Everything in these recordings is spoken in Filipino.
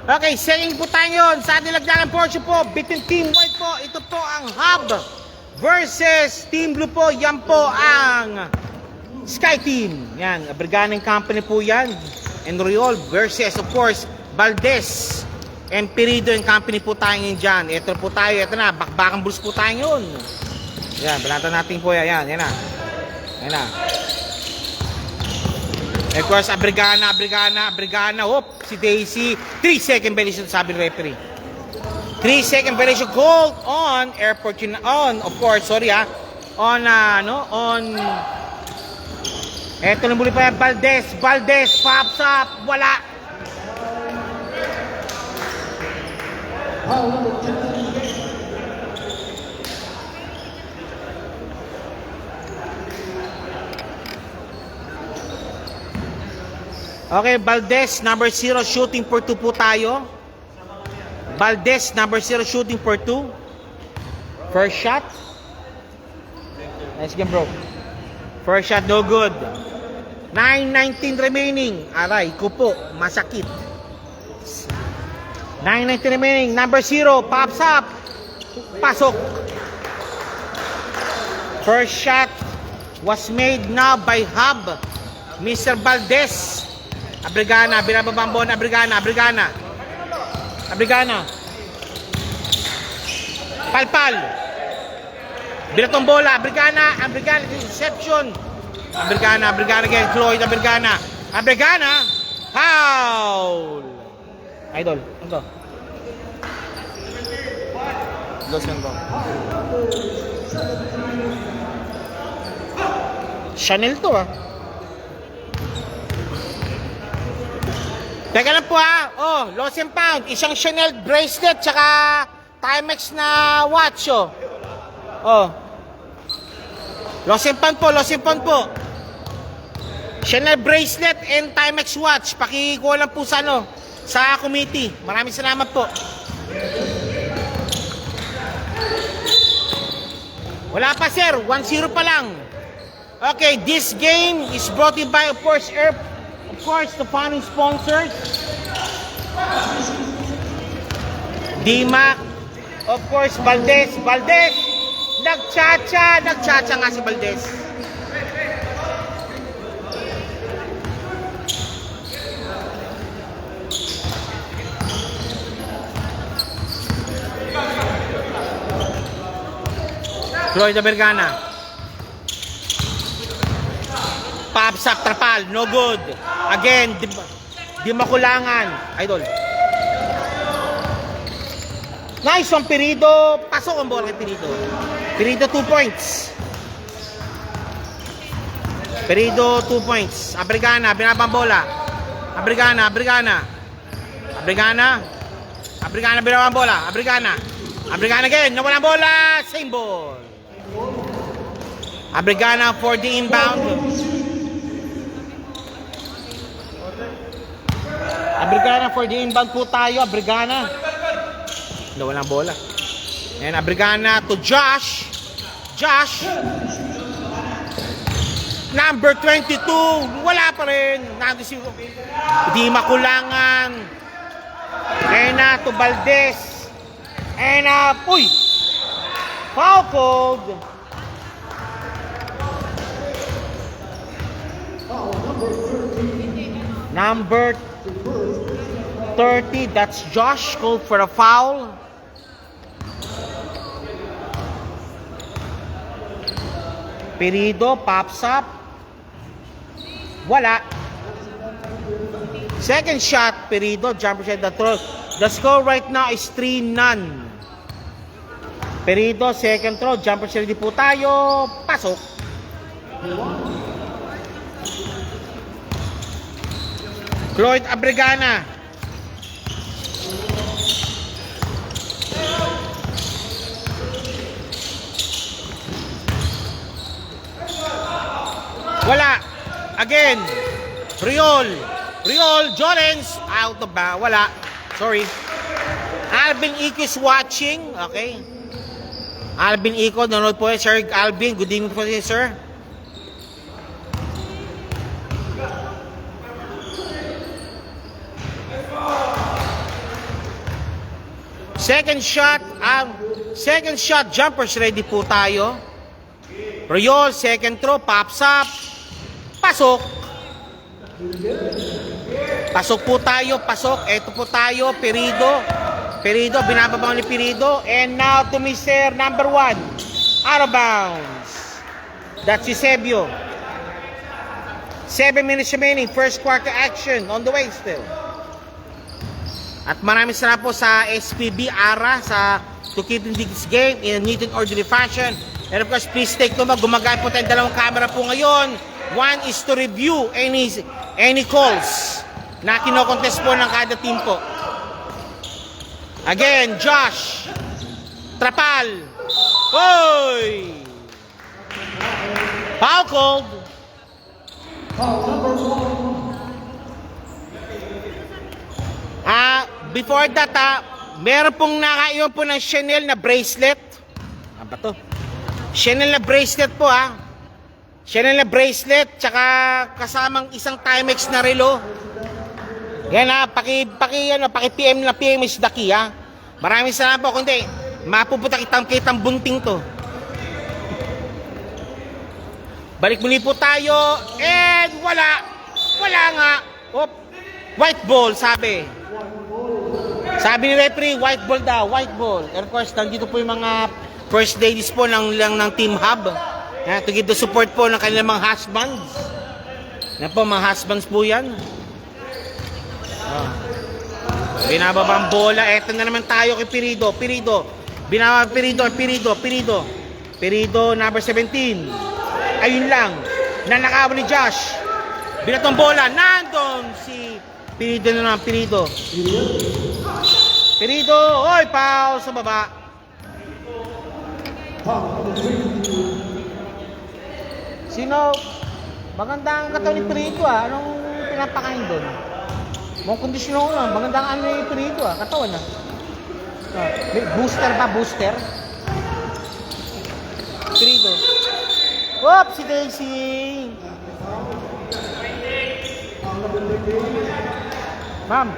Okay, selling po tayo yun. Sa nilagdagan portion po, between Team White po, ito po ang Hub versus Team Blue po. Yan po ang Sky Team. Yan, Abriganing Company po yan. And Royal versus, of course, Valdez and Perido and Company po tayo ngayon dyan. Ito po tayo, ito na, bakbakang bulls po tayo yun. Yan, balatan natin po yan. Yan na. Yan na. Of course, Abrigana. Hop, si Daisy. 3-second violation, sabi ng referee. 3-second violation, gold on airport, on, of course, sorry on, eto na muli pa yan, Valdez, pops up, wala. Okay, Valdez, number 0, shooting for 2 po tayo. Valdez, number 0, shooting for 2. First shot. Nice game, bro. First shot, no good. 9:19 remaining. Aray, ko po, masakit. 9:19 remaining. Number 0, pops up. Pasok. First shot was made now by Hub. Mr. Valdez. Abrigana, binababambon, Abrigana. Palpal. Binatong bola, Abrigana, interception. Abrigana again, Floyd, Abrigana, foul. Idol, ano to? Los ganito. Chanel to Teka lang po lost and found. Isang Chanel bracelet tsaka Timex na watch Lost and found po. Chanel bracelet and Timex watch. Pakikuha lang po sa committee. Maraming salamat po. Wala pa sir, 1-0 pa lang. Okay, this game is brought to you by of course the founding sponsors Dima, of course Valdez, nagchacha nga si Valdez. Floyd Abrigana, pops up, trapal, no good. Again, di makulangan. Idol. Nice one, Perido. Pasok ang bola kay Perido. Perido 2 points. Perido 2 points. Abrigana, binabang bola. Abrigana, binabang bola. Abrigana again, nawala bola. Same ball. Abrigana for the inbound. Abrigana for the inbound po tayo. Abrigana. Nawalang bola. And Abrigana to Josh. Number 22. Wala pa rin. Di makulangan. Ena to Valdez. Ena. Uy! Foul called. Number 30, that's Josh, called for a foul. Perido pops up. Wala. Second shot, Perido, jumper shot, the score right now is 3-0. Perido, second throw, jumper shot, di po tayo. Pasok. Floyd Abrigana. Wala. Again. Riol, Jorens. Out of ba? Wala. Sorry. Alvin Iko is watching. Okay. Alvin Iko, nanonood po. Sir Alvin, good evening po sir. Second shot jumpers ready po tayo. Royol, second throw, pops up. Pasok. Pasok po tayo, pasok. Ito po tayo, Perido. Perido, binababang ni Perido. And now to Mr. number 1. Out of bounds. That's Eusebio. 7 minutes remaining. First quarter action on the way still. At maraming salamat po sa SPB Ara sa to keep this game in a neat and orderly fashion. And of course, please take note, gumagamit po tayong dalawang camera po ngayon. One is to review any calls na kinokontest po ng kada team po. Again, Josh Trapal. Hoy! Foul called. Before that, meron pong nakaiwan po ng Chanel na bracelet. Ano ba to? Chanel na bracelet po, Chanel na bracelet, tsaka kasamang isang Timex na relo. Yan, paki-PM na PM is the key, Maraming salamat po, kundi mapupunta kitang bunting to. Balik muli po tayo, and wala nga. White ball, sabi ni referee, white ball daw, white ball. And of course, nandito po yung mga first ladies po ng Team Hub. To give the support po ng kanilang mga husbands. Yan po, mga husbands po yan. Binababang bola. Eto na naman tayo kay Perido. Binababang Perido, number 17. Ayun lang. Nanakawan ni Josh. Binatong bola. Nandun si Perido na naman. Perido. Oy, foul sa baba. Sino? Maganda ang katawan ni Perido, Anong pinapakain doon? Mga kondisyon ko lang. Maganda ang ano ni Perido, Katawan, Booster ba? Booster? Perido. Si Daisy. Ma'am.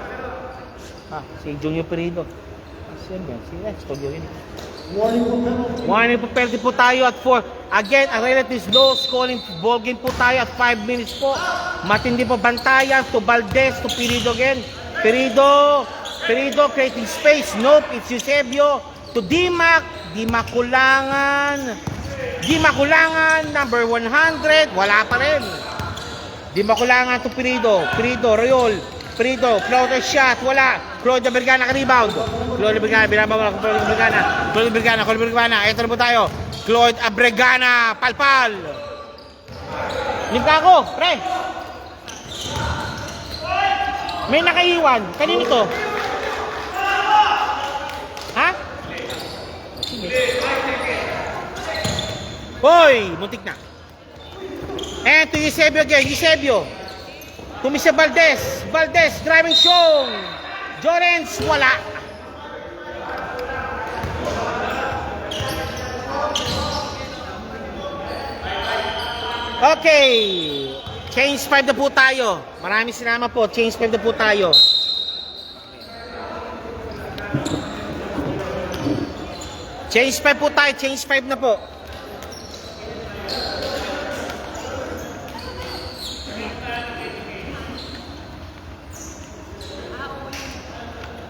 Si Junior Perido. Warning po penalty po tayo at 4. Again, a relative low scoring ball game po tayo at 5 minutes po. Matindi po bantayan to Valdez, to Perido again. Perido creating space. Nope, it's Eusebio to Dimac Kulangan, number 100. Wala pa rin. Kulangan to Perido, Royol. Perido, floater shot, wala. Claude Bergana ka-rebound. Claude Bergana, binabawala ko Claude Bergana. Ito na po tayo. Claude Abregana, palpal. Limpa ako, pre. May nakaiwan. Kanino to? Hoy, muntik na. And to Eusebio again, Tumisa Valdez, driving show. Jorens, wala. Okay. Change 5 na po tayo. Maraming salamat po. Change 5 na po tayo. Change 5 po tayo. Change 5 na po.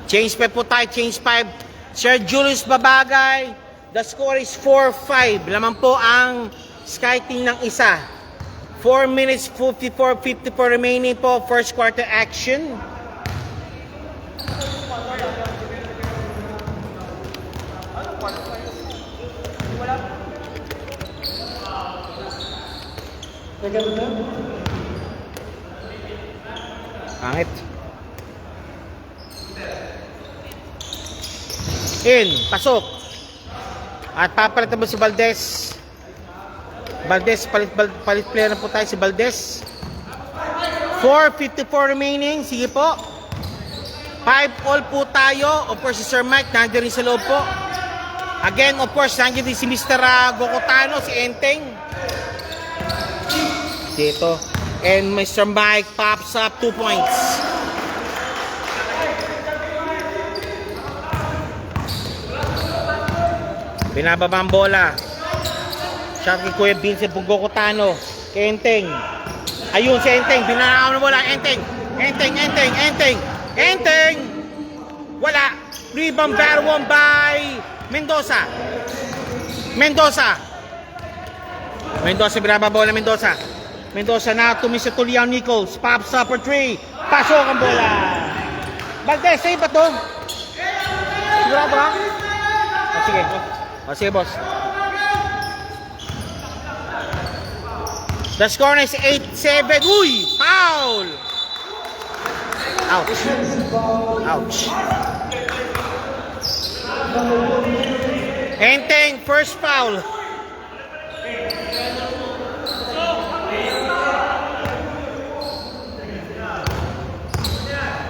Change 5 po tayo, change 5. Sir Julius Babagay, the score is 4-5. Laman po ang Sky Team ng isa. 4 minutes 54 remaining po, first quarter action. Pangit. Pasok. At papalitan mo si Valdez. Palit player na po tayo si Valdez. 4:54 remaining. Sige po. 5-all po tayo. Of course, si Sir Mike nandiyan rin sa loob po. Again, of course, nandiyan din si Mr. Gokotano, si Enteng. Dito. And Mr. Mike pops up 2 points. Binababa ang bola. Shot kay Kuya Vincent Pugokotano. Kay Enteng. Ayun si Enteng. Binanakaw na bola. Enteng. Wala. Rebound battle won by Mendoza. Mendoza binababa bola. Mendoza na to Mr. Tuliao Nichols. Pops up for 3. Pasok ang bola. Valdez, save ba to? Sigurado ha? Sige boss. The score is 8-7. Uy! Foul! Ouch. Enteng, first foul.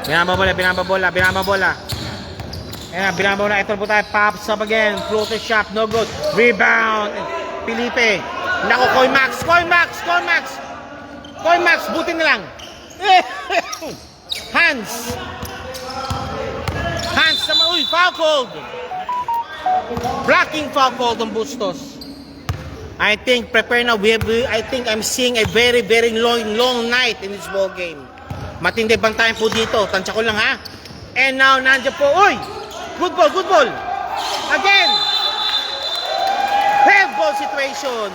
Binaba bola. Ayan, binaba. Ito po tayo. Pops up again. Floater shot. No good. Rebound. Felipe. Naku, Koy Max. Buti na lang. Hands naman. Uy, foul called. Blocking foul called on Bustos. I think, prepare now. I think I'm seeing a very, very long night in this ball game. Matindi bantayan po dito. Tansya ko lang ha. And now, nandiyan po. Uy! Good ball. Again! Red ball situation.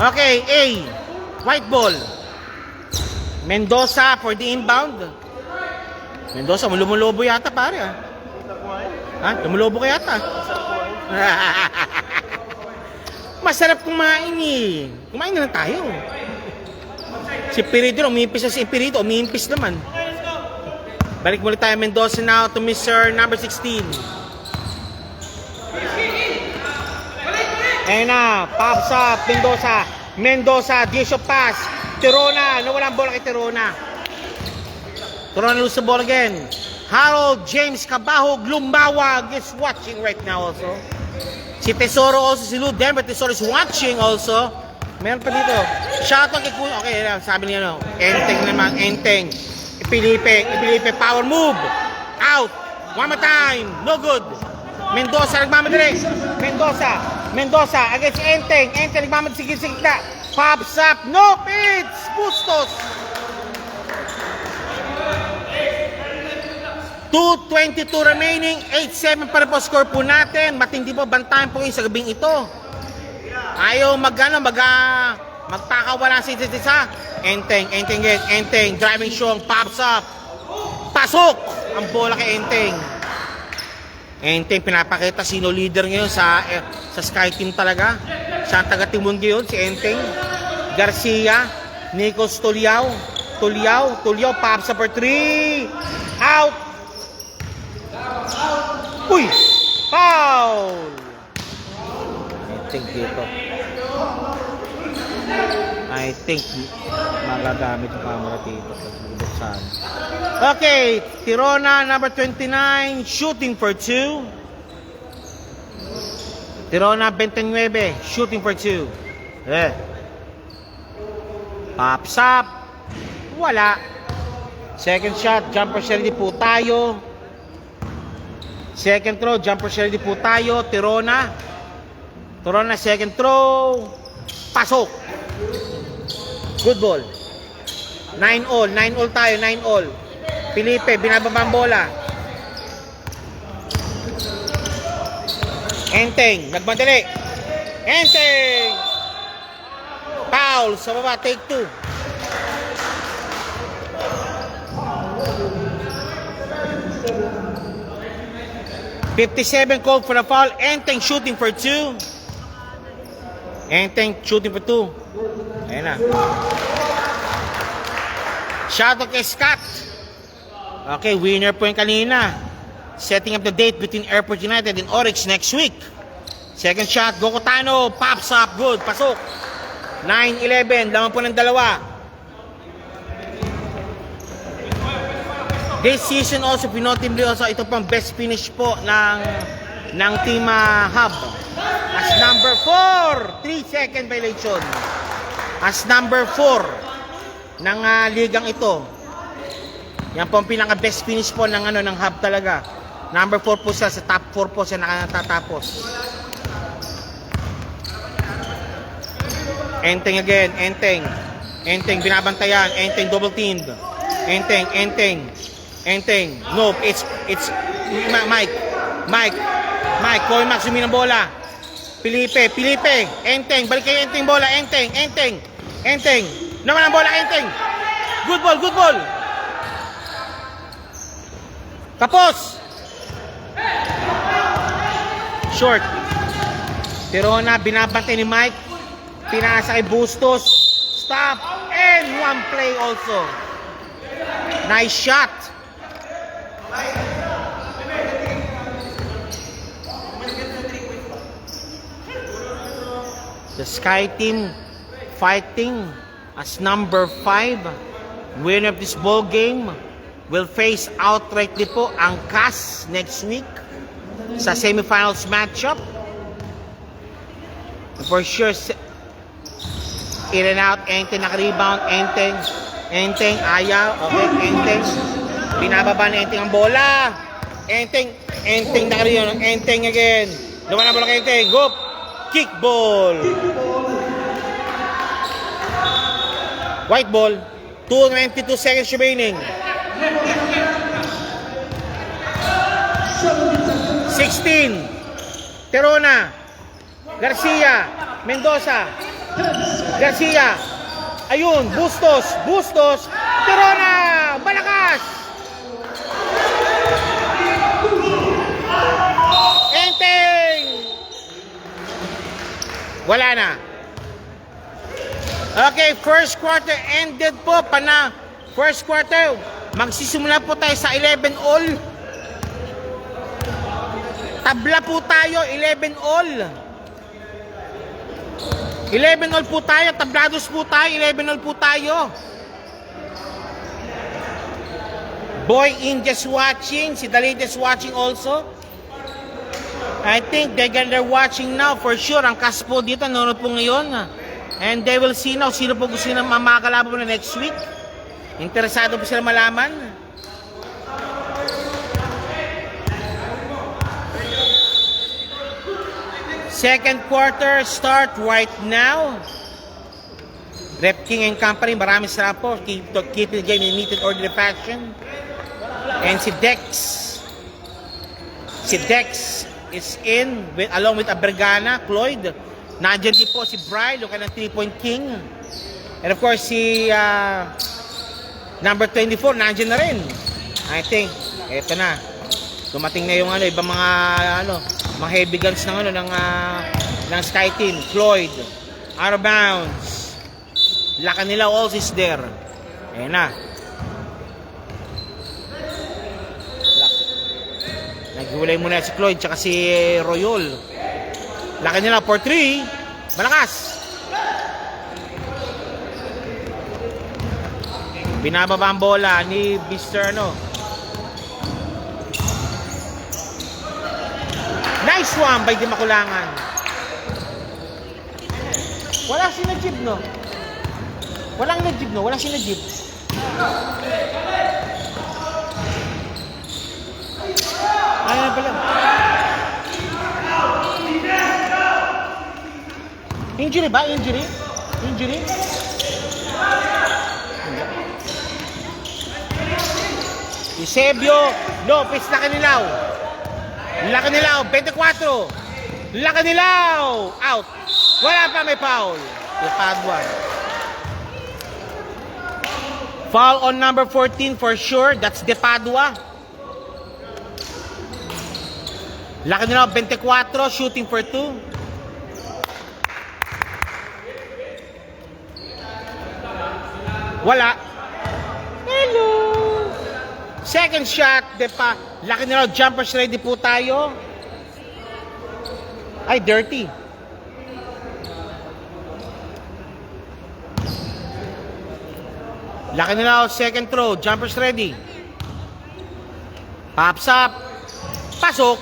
Okay, A. White ball. Mendoza for the inbound. Mendoza, lumulobo yata pare ha. Lumulobo ka yata. Masarap kumain eh. Kumain na lang tayo. Si Pirito, umiimpis na si Pirito. Umiimpis naman. Balik muli tayo. Mendoza now to Mr. number 16. Ayan na. Pops up. Mendoza. Disho pass. Tirona. Nawala ang bola kay Tirona. Tirona lose the ball again. Harold James Cabahog Lumbawag is watching right now also. Si Tesoro also, si Lou Denver Tesoro is watching also. Meron pa dito. Shoutout kay Kuya. Okay, sabi niya no. Enteng. Felipe, power move. Out. One more time. No good. Mendoza nagmamadali. Mendoza against Enteng. Nagmamadali sigit na. Pops up. No hits. Bustos. 2:22 remaining, 8-7 para po score po natin. Matindi po bantayan po sa gabing ito. Ayaw magpakawala si isa. Enteng, driving shot, pops up. Pasok! Ang bola kay Enteng. Enteng, pinapakita sino leader ngayon sa Sky Team talaga. Siya ang taga-timon ngayon, si Enteng. Garcia, Nichols Tuliao, pops up for 3. Out! Uy! Foul! I think magagamit yung camera dito. Okay, Tirona number 29 shooting for 2. Tirona 29 shooting for 2. Pops up. Wala. Second shot, jumper shot di po tayo. Second throw, jumper shot di po tayo. Tirona, second throw. Pasok. Good ball. 9-all tayo, 9-all. Felipe, binababa ang bola. Enteng, nagmadali. Foul sa baba, take 2. $57 called for the foul. Enteng shooting for 2. Ayan na. Shoutout kay Scott. Okay, winner po yung kanina. Setting up the date between Airport United and Oryx next week. Second shot, Gokotano, pops up, good, pasok. 9-11, laman po ng dalawa. This season also, pinotimly also, ito pang best finish po ng Team Hub. As number 4, 3-second violation. As number 4 ng ligang ito. Yan po ang pinaka-best finish po ng, ng hub talaga. Number 4 po siya, sa top 4 po siya nakatatapos. Enteng again, Enteng. Enteng, binabantayan. Enteng, double teamed. Enteng, Enteng. Enteng. Nope, it's Mike. Coin Max ng bola. Felipe. Enteng, balik kay Enteng bola. Enteng. Naman ang bola, Enteng. Good ball. Tapos. Short. Tirona, binabantay ni Mike. Pinasa kay Bustos. Stop. And one play also. Nice shot. The Sky Team fighting as number 5. Winner of this ball game will face outrightly po ang CAS next week sa semifinals matchup. For sure, in and out, Enteng naka-rebound, Enteng, ayaw, okay, Enteng, binababa na Enteng ang bola, Enteng naka-rebound, Enteng again, lumayan ang bola kay Enteng, go, kick ball, white ball, 2:22 seconds remaining, 16, Tirona, Garcia, Mendoza, Garcia, ayun, Bustos, Tirona, malakas, Enteng, wala na. Okay, first quarter ended po, first quarter, magsisimula po tayo sa 11 all. Tabla po tayo, 11 all. 11 all po tayo, tablados po tayo, 11 all po tayo. Boy in just watching, si Dalit is watching also. I think they're watching now for sure. Ang CAS po dito, nanonood po ngayon. And they will see now sino po gusto na makakalaban po na next week. Interesado po sila malaman. Second quarter start right now. Rep King and Company, maraming salamat po. Keep the game in neat and orderly fashion. And si Dex is in along with Abergana, Cloyd. Nandiyan din po si Brian, yung kanang 3-point king. And of course si number 24 nandiyan na rin. I think eto na. Dumating na yung ibang mga heavy guns ng Sky Team. Cloyd, out of bounds. Lacanilao also is there. Ayan na. Naghiwalay muna si Cloyd tsaka si Royol. Lacanilao for 3. Malakas. Binababa ang bola ni Mr. Nice one by Di Makulangan. Wala si Najib, no? Walang Najib, no? Wala si Najib. Ayan pala. Injury ba? Injury? Eusebio Lopez Lacanilao. Lacanilao, 24. Lacanilao, out. Wala pa, may foul. Ipadwa. Foul on number 14 for sure. That's Depadua. Lacanilao, 24. Shooting for 2. Wala. Hello. Second shot, Lacanilao, jumpers ready po tayo. Ay, dirty. Lacanilao, second throw, jumpers ready. Pops up. Pasok.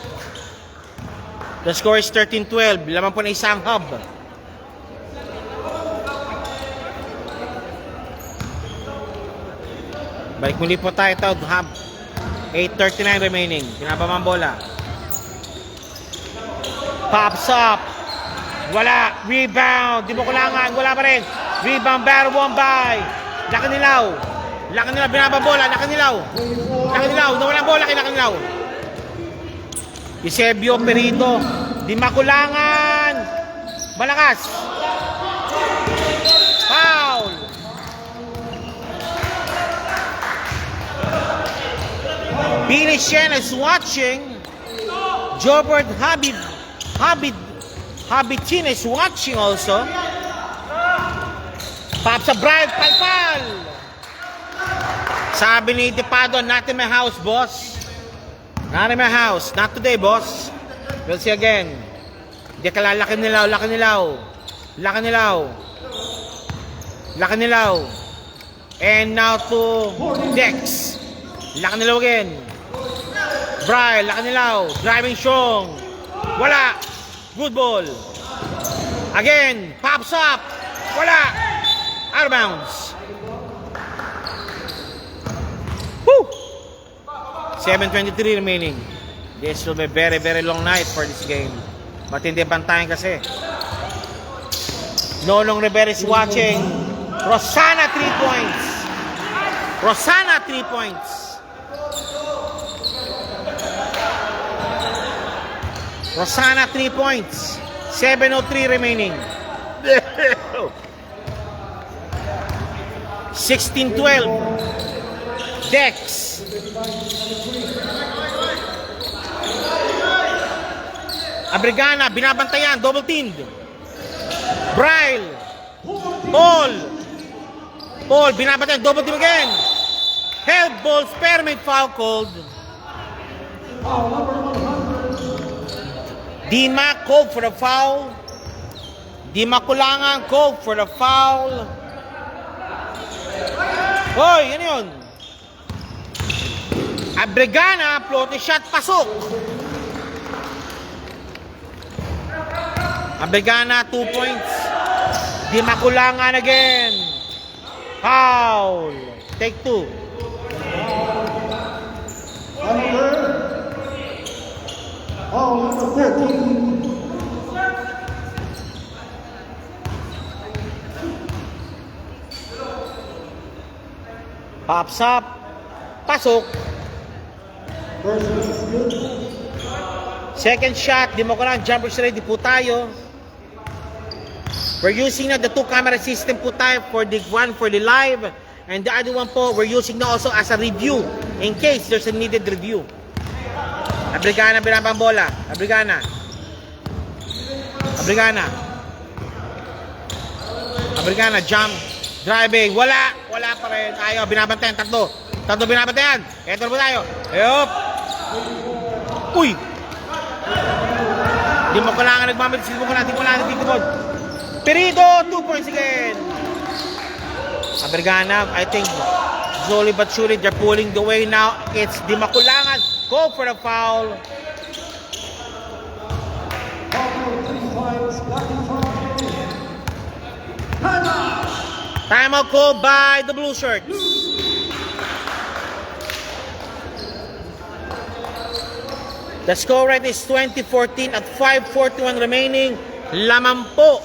The score is 13-12. Laman po na isang hub. Balik muli po tayo ito. 8:39 remaining. Pinababa ang bola. Pops up. Wala. Rebound. Di mo kulangan. Wala pa rin. Rebound. Battle won by Lakanilaw. Lakanilaw. Binaba bola. Lakanilaw. Lakanilaw. Nawala ang bola kay Lakanilaw. Eusebio Perito. Di makulangan. Malakas. Foul. Billy Shen is watching. Jobert Habitin is watching also. Pops a bribe, palpal. Sabi ni Tipado, not in my house, boss. Not in my house. Not today, boss. We'll see again. Hindi ka lalaki nilaw, laki nilaw. Laki nilaw. Laki nilaw. And now to Dex. Laki nilaw again. Brian, laki nilaw. Driving strong. Wala. Good ball. Again. Pops up. Wala. Out of bounds. Woo! 7:23 remaining. This will be very, very long night for this game. Matindi bantayan kasi. Nonong Rivera is watching. Rosana 3 points. Rosana 3 points. Rosana 3 points. 7:03 remaining. 16-12. Dex. Abrigana, binabantayan, double teamed. Bryle. Paul, binabantayan, double team again. Held ball, spearmint foul called. Dima called for the foul. Dima Kulangan called for the foul. Hoy, yan yun. Abrigana, floating shot, pasok. Abrigana, 2 points. Dima Kulangan again. Foul. Take 2. Foul number 14. Pops up. Pasok. Second shot. Di mo ko lang. Jumpers ready po tayo. We're using now the 2 camera system po tayo for the one for the live. And the other one po, we're using now also as a review. In case there's a needed review. Abrigana, binabang bola. Abrigana. Jump. Driving. Wala pa rin. Ayaw, binabantayan. Tatlo binabantayan. Eto po tayo. Ayop. Uy. Di mo kailangan nagmamit. Di mo kailangan nagtitigod. Perito, 2 points again. Abrigana, I think slowly but surely they're pulling the way now. It's Di Makulangan. Go for the foul. Timeout called by the blue shirts. The score right is 20-14 at 5:41 remaining. Lamang po.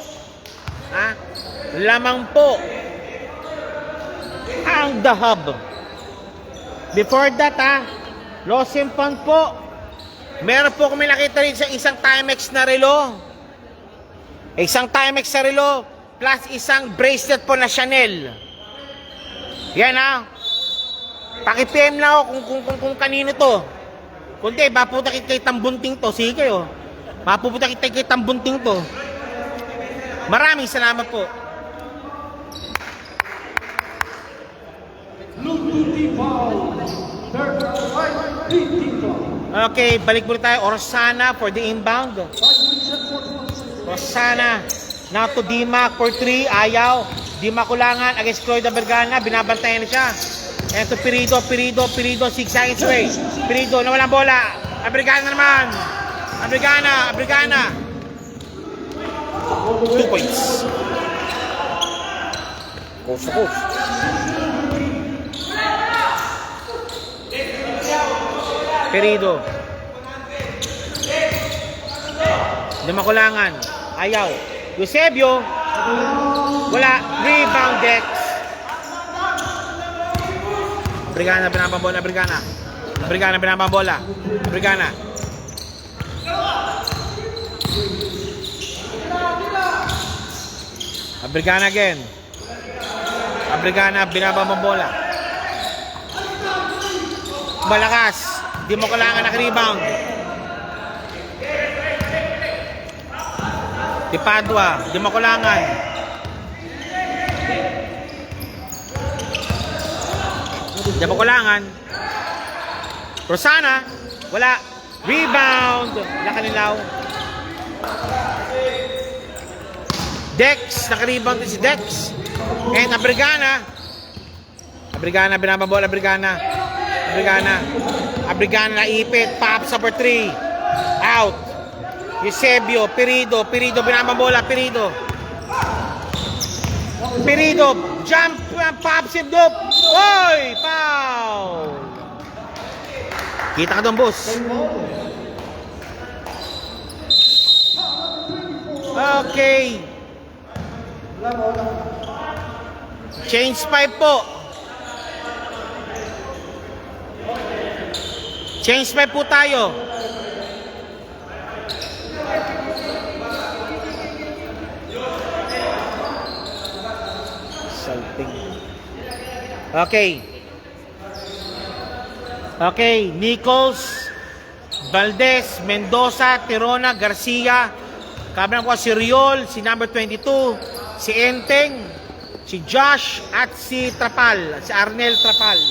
Lamang po ang The Hub. Before that, Los Infant po. Meron po kami nakita rin sa isang Timex na relo. Isang Timex na relo plus isang bracelet po na Chanel. Yan Paki-PM na ako kung kanino to. Kundi, mapupunta kay Tambunting to. Sige kayo. Mapupunta kay Tambunting to. Maraming salamat po. Okay, balik muna tayo. Rosana for the inbound. Rosana. Now to Dima for 3. Ayaw. Dima Kulangan against Cloyd Abergana. Binabantayan na siya. And to Perido. 6 seconds away. Perido, nawalang bola. Abergana naman. Abergana. 2 points. Coast to coast. Perido. Di makulangan. Ayaw. Eusebio. Wala. Rebound Dex. Brigana pinapambola. Brigana. Brigana pinapambola. Brigana. Brigana again. Brigana binabambola. Malakas. Di mo kailangan nak-rebound. Di Padua. Di mo kailangan. Di mo kailangan. Rosana. Wala. Rebound. Lakanilaw. Dex. Naka-rebound din si Dex. And Abrigana. Abrigana binabambola. Abrigana. Abrigana. Abrigana naipit. Pops up for 3. Out. Eusebio. Perido. Perido binabambola. Perido. Perido. Jump. Pops it up. Oy! Foul. Kita ka doon, boss. Okay. Change pipe po. Change pipe po tayo. Salting. Okay. Okay, Nichols, Valdez, Mendoza, Tirona, Garcia. Kabilang po si Riol, si number 22, si Enteng, si Josh, at si Trapal, si Arnel Trapal.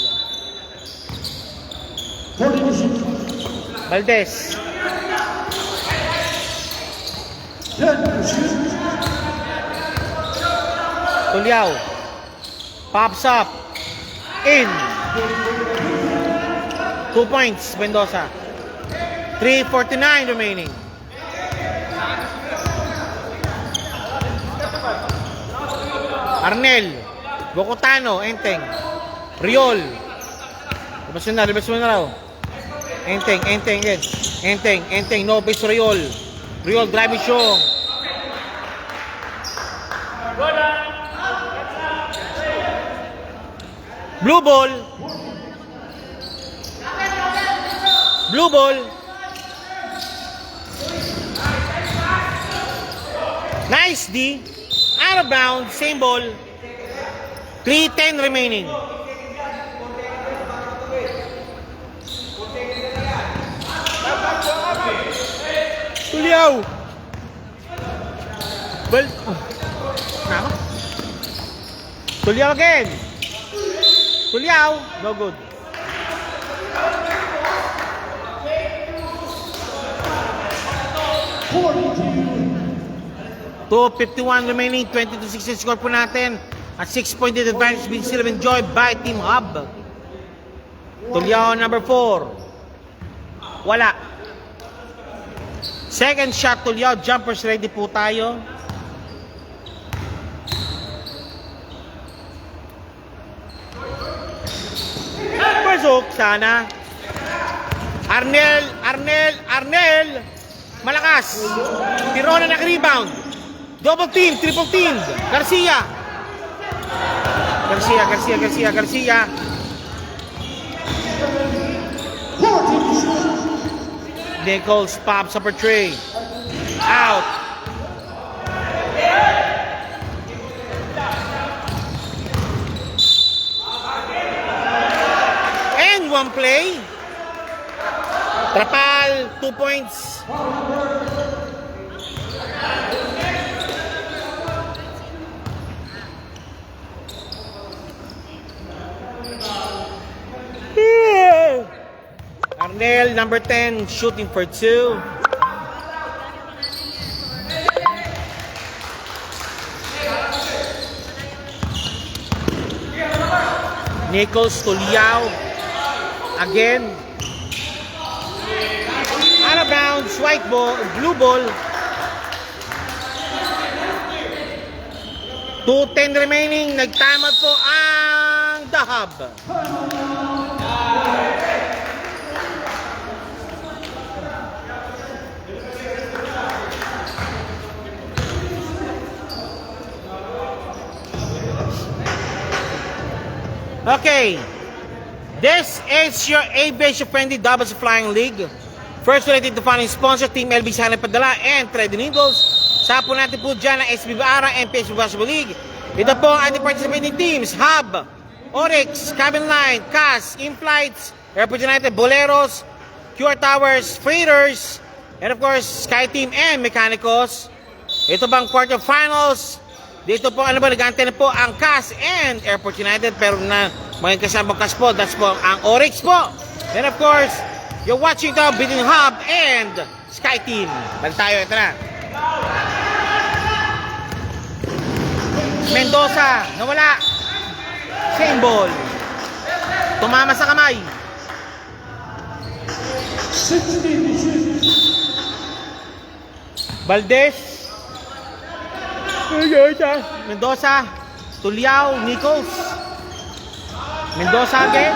Valdez. Tuliao. Pops up. In. 2 points, Mendoza. 3:49 remaining. Arnel, Bocotano, Enteng, Riol. Libas mo na raw. Enteng, again. Enteng, no base Riol. Riol, driving show. Blue ball. Blue ball. Nice D. Out of bounds. Same ball. 3:10 remaining. Tuliao. Ball. Nako. Tuliao again. Tuliao. No good. 2:51 remaining, 20-16 score po natin. At 6-point advantage being still enjoyed by Team Hub. Tuliao number 4. Wala. Second shot Tuliao, jumpers ready po tayo. Pasok sana. Arnel. Malakas. Tirona naka-rebound. Double team, triple team. Garcia. Nichols pops up for 3. Out. And one play. Trapal, 2 points. Arnel, number 10, shooting for 2. Nichols, Tuliao. Again. Out of bounds, white ball, blue ball. 2:10 remaining. Nagtama po ang The Hub. Okay. This is your aviation friendly doubles flying league. First related to following sponsor, Team LB Sana Padala and Trading Eagles. Sa po natin po dyan ang SB Ara and PSB Basketball League. Ito po ang ating participating teams. Hub, Oryx, Cabin Line, CAS, In-Flights, Airport United, Boleros, QR Towers, Freighters, and of course, Sky Team and Mechanicos. Ito bang quarterfinals? Dito po, ano ba, nag-antay na po ang CAS and Airport United. Pero na, mga kasamang CAS po, that's po ang Oryx po. And of course, you're watching the between Hub and Sky Team. Balik tayo, ito na. Mendoza, nawala. Same ball. Tumama sa kamay. 60. Valdez. Mendoza. Tuliao, Nichols. Mendoza again.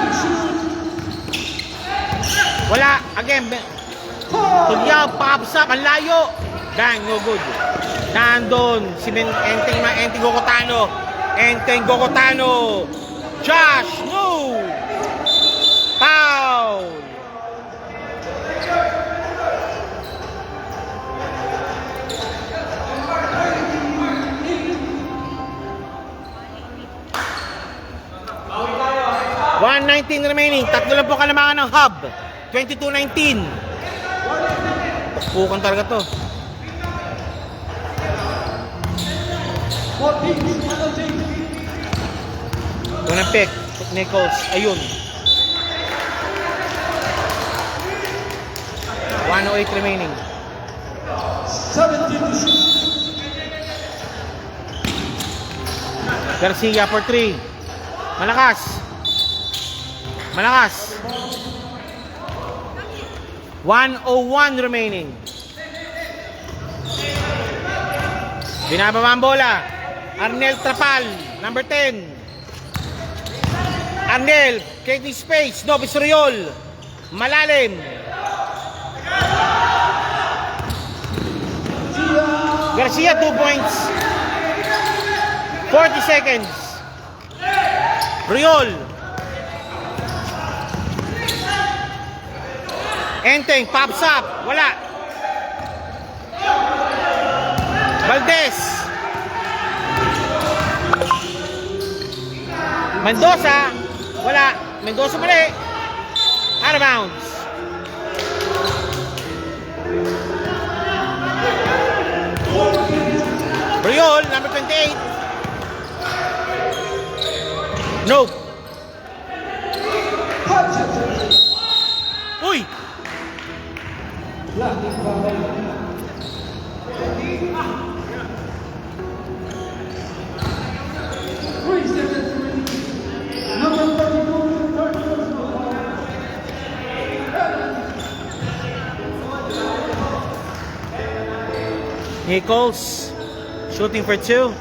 Wala. Again. Tuliao, pakapsap. Ang layo. Bang, no good. Nandun. Si Enteng Gokotano. Enteng Gokotano. Josh, no. Foul. $119 remaining. Tatlo lang po kalamangan ng Hub. 22-19. Pukan talaga to. Unang pick. Nichols. Ayun. 108 remaining. 17. Garcia for 3. Malakas. Malakas. 101 remaining. Binababa ang bola. Arnel Trapal, number 10. Arnel, creating space. Nobis Riol. Malalim. Garcia, 2 points. 40 seconds. Riol. Enteng, pops up. Wala. Valdez. Mendoza. Wala. Mendoza mali. Out of bounds. Riol, number 28. Nope. Uy! Nichols shooting for 2.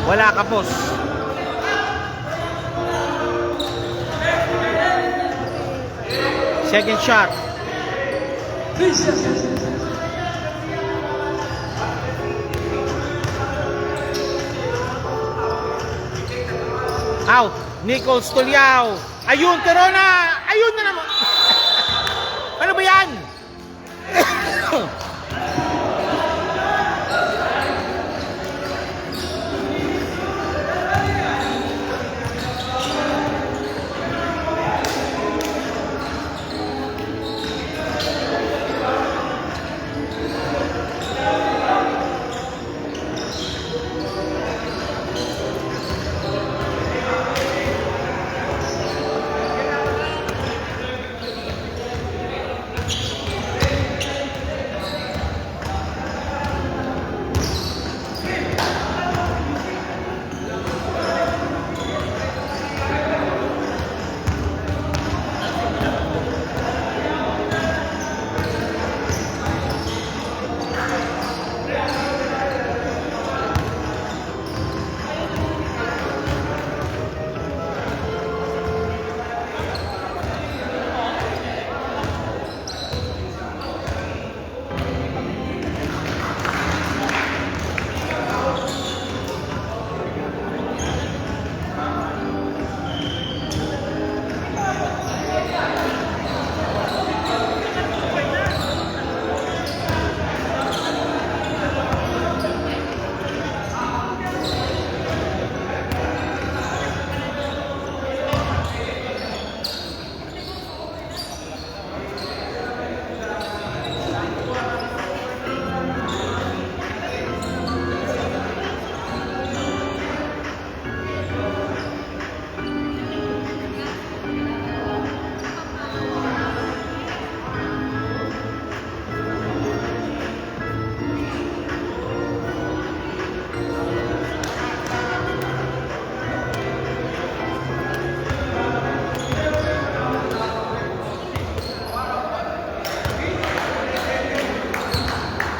Wala, kapos. Second shot. Out. Nichols, Tuliao. Ayun, Corona. Ayun na naman. Ano ba yan?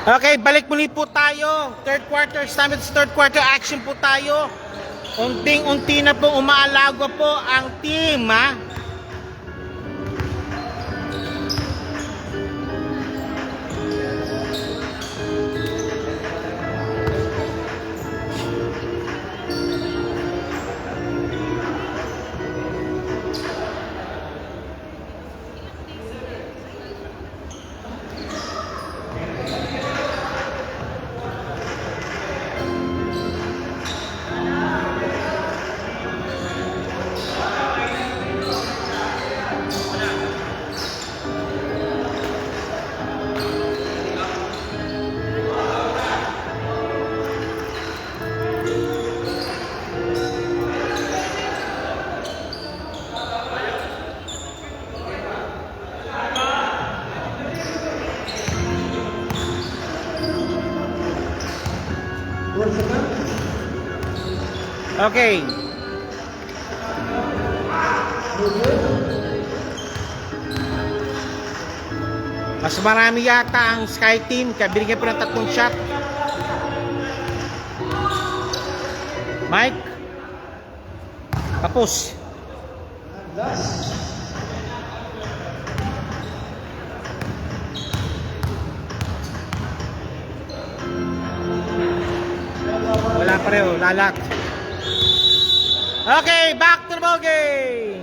Okay, balik muli po tayo. Third quarter, summit sa third quarter action po tayo. Unting-unti na po umaalagwa po ang team, ha? Okay. Mas marami yata ang Sky Team, kaya binigyan po ng 3 shot. Mike. Tapos. Wala pareho, lalat. Okay, back to the ball game.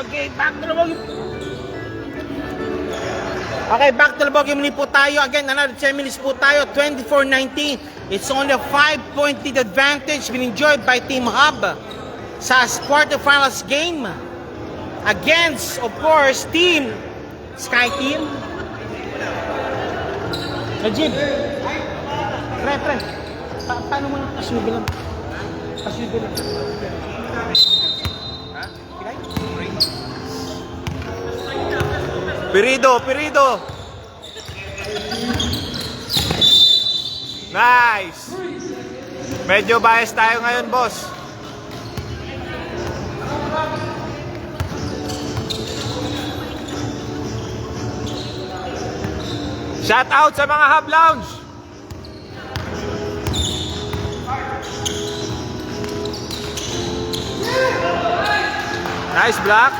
Okay, back to the ball game. Okay, back to the ball game muli po tayo. Again, another 10 minutes po tayo. 24-19. It's only a 5-point lead advantage being enjoyed by Team Hub sa quarterfinals game against, of course, Team Sky Team. Najib, pre. Paano mo pasubilan? Pasubilan. Pirido. Nice. Medyo bias tayo ngayon, boss. Shout out sa mga Hub Lounge. Nice block.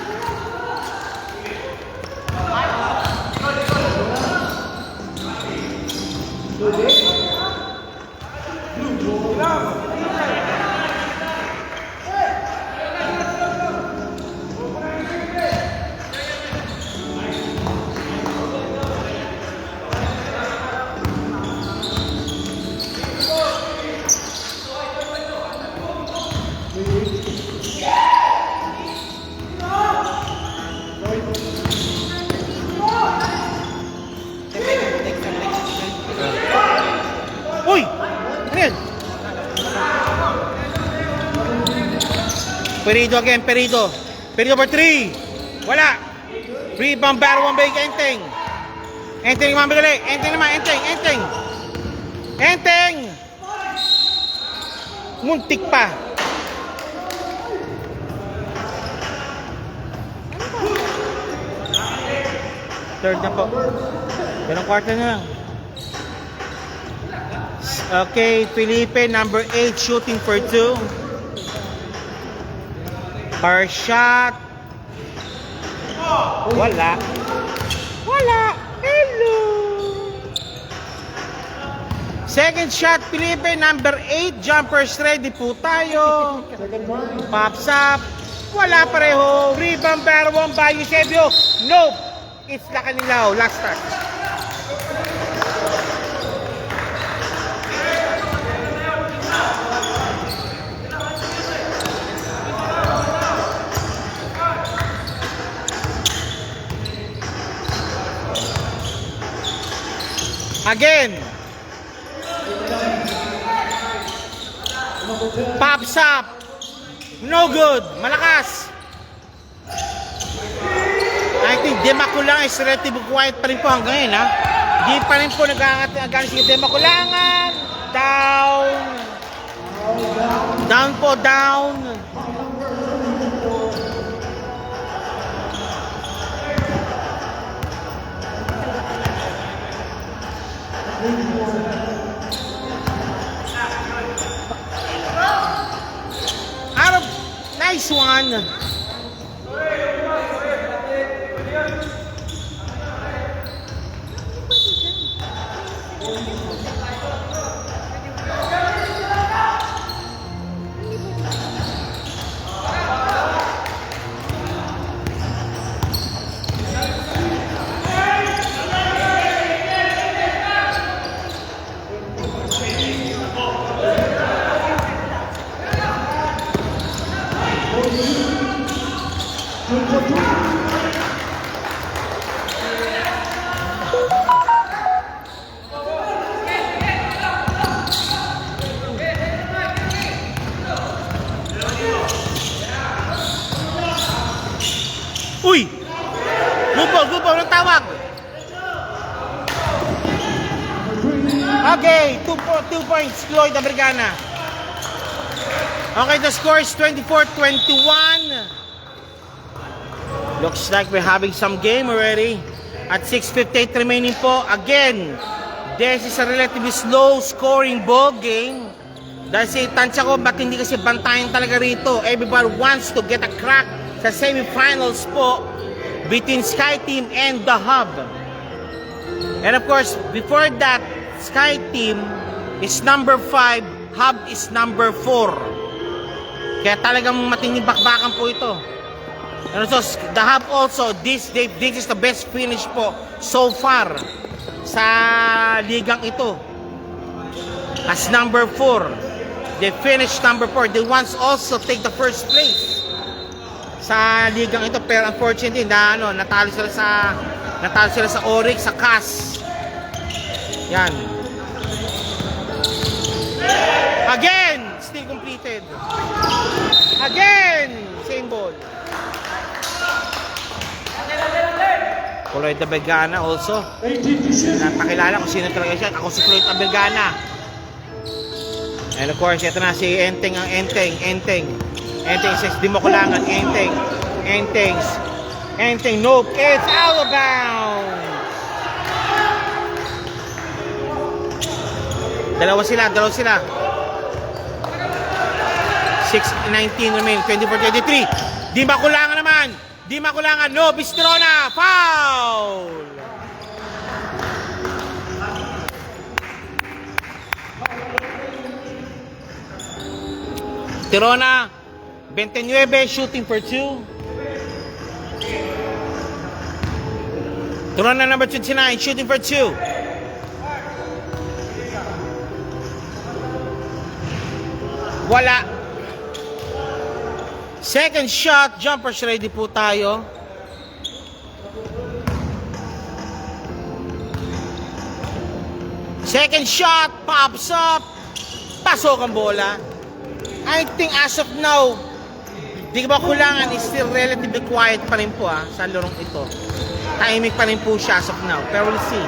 Uy! Ano yan? Perido again, Perido. Perido for 3. Wala. Rebound, battle, one break, Enteng. Enteng naman bigali. Enteng naman, Enteng. Enteng! Muntik pa. Third na po. Ganong quarter na lang. Okay, Felipe, number 8, shooting for 2. Her shot. Wala. Hello. Second shot, Felipe, number 8, jumpers ready po tayo. Pops up. Wala pareho. Rebound, Barwon by Eusebio. Nope. It's Lacanilao. Last start. Again. Pops up. No good. Malakas. I think Demakulangan is relatively quiet pa rin po hanggang ngayon, ha? Di pa rin po nag-aangat si Demakulangan. Down. Down po, down. Out of, nice one. Uy! Gupo, ng tawag. Okay, 2 points, Lloyd Abergana. Okay, the score is 24-21. Looks like we're having some game already. At 6:58 remaining po. Again, this is a relatively slow scoring ball game. Dahil si tansya ko, ba't hindi kasi bantayan talaga rito? Everybody wants to get a crack sa semifinals po between Sky Team and the Hub. And of course, before that, Sky Team is number 5, Hub is number 4. Kaya talagang matinding bakbakan po ito. And so, the Hub also, this is the best finish po so far sa ligang ito. As number 4, they finished number 4. They once also take the first place sa ligang ito, pero unfortunately natalo sila sa Oryx, sa CAS. Yan. Again, still completed. Again, same ball. Floyd Abergana also. Napakilala kung sino talaga siya. Ako si Floyd Abergana. And of course, ito na si Enteng, ang Enteng says, di mo kulangan, Enteng, nope, it's out of bounds. Dalawa sila. 6:19 remain, 24-23. Di makulangan naman. No, Bistrona, foul. Tirona, 29, shooting for 2. Tirona number 29, shooting for 2. Wala. Second shot, jumpers ready po tayo. Second shot, pops up. Pasok ang bola. I think as of now, di ba kulangan is still relatively quiet pa rin po sa larong ito. Timing pa rin po siya as of now. Pero we'll see.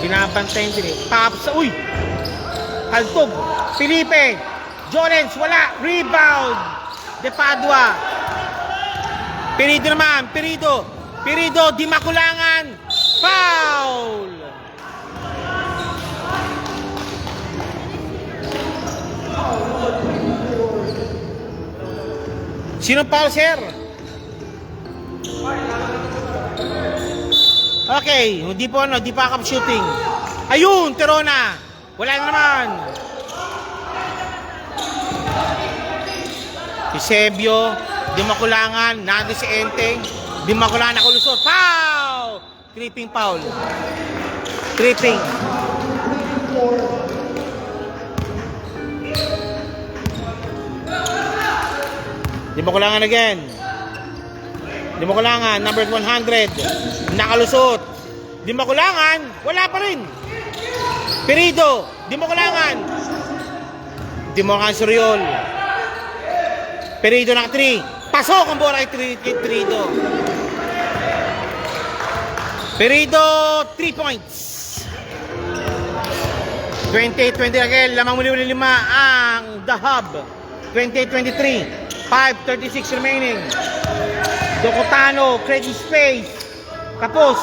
Binabantayin din Pops, uy! Haltog. Felipe. Jolens, wala. Rebound. De Padua. Perido naman. Perido, di makulangan. Foul. Sino foul, sir? Okay, hindi pa up shooting. Ayun, Tirona. Wala na naman. Si Sebio, di makulangan. Nandun si Enteng. Di makulangan ako lusot. Foul! Tripping foul. Tripping. Di makulangan again. Di makulangan. Number 100. Nakalusot. Di makulangan. Wala pa rin. Perido. Di mo kailangan. Di mo kailangan si Riol. Perido naka 3. Pasok ang bola kay Perido. Perido, 3 points. 28-20 again. Lamang muli-muli 5 ang The Hub. 28-23. 5:36 remaining. Docotano, creating space. Tapos,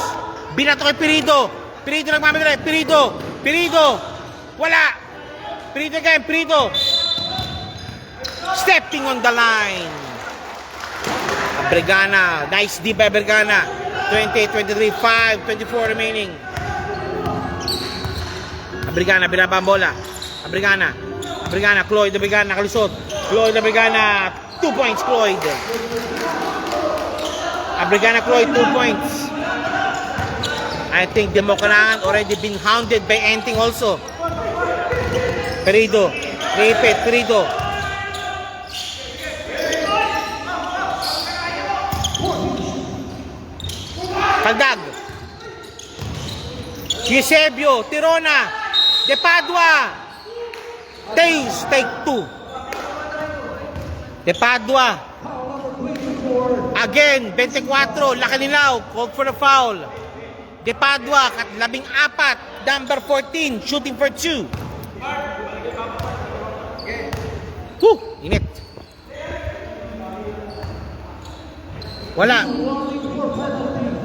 binato kay Perido. Perido nagmamagray. Perido. Wala. Perido again. Perido. Stepping on the line. Abregana. Nice deep by Abregana. 28-23. 5:24 remaining. Abregana. Binaba ang bola. Abregana. Cloyd Abregana. Nakalusot. Cloyd Abregana. 2 points, Cloyd. Abregana, Cloyd, 2 points. I think Demokalangan already been hounded by Enting also. Perido. Repeat, Perido. Kaldag. Eusebio, Tirona. De Padua. Tays, take 2. De Padua. Again, 24, Lacanilaw, called for the foul. De Padua, 14, number 14, shooting for 2. Init. Wala.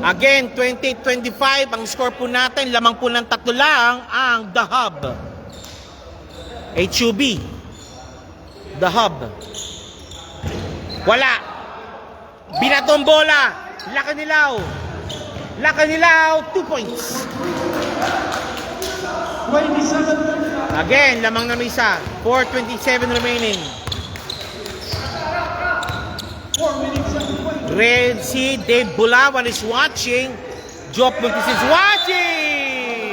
Again, 28-25, ang score po natin, lamang po ng 3 lang ang The Hub. HUB. The Hub. Wala. Binatong bola. Lacanilaw, 2 points. 27. Again, lamang na isa. 4:27 remaining. 4 minutes and 20. Red Sea, Dave Bulawan is watching. Job Montes is watching.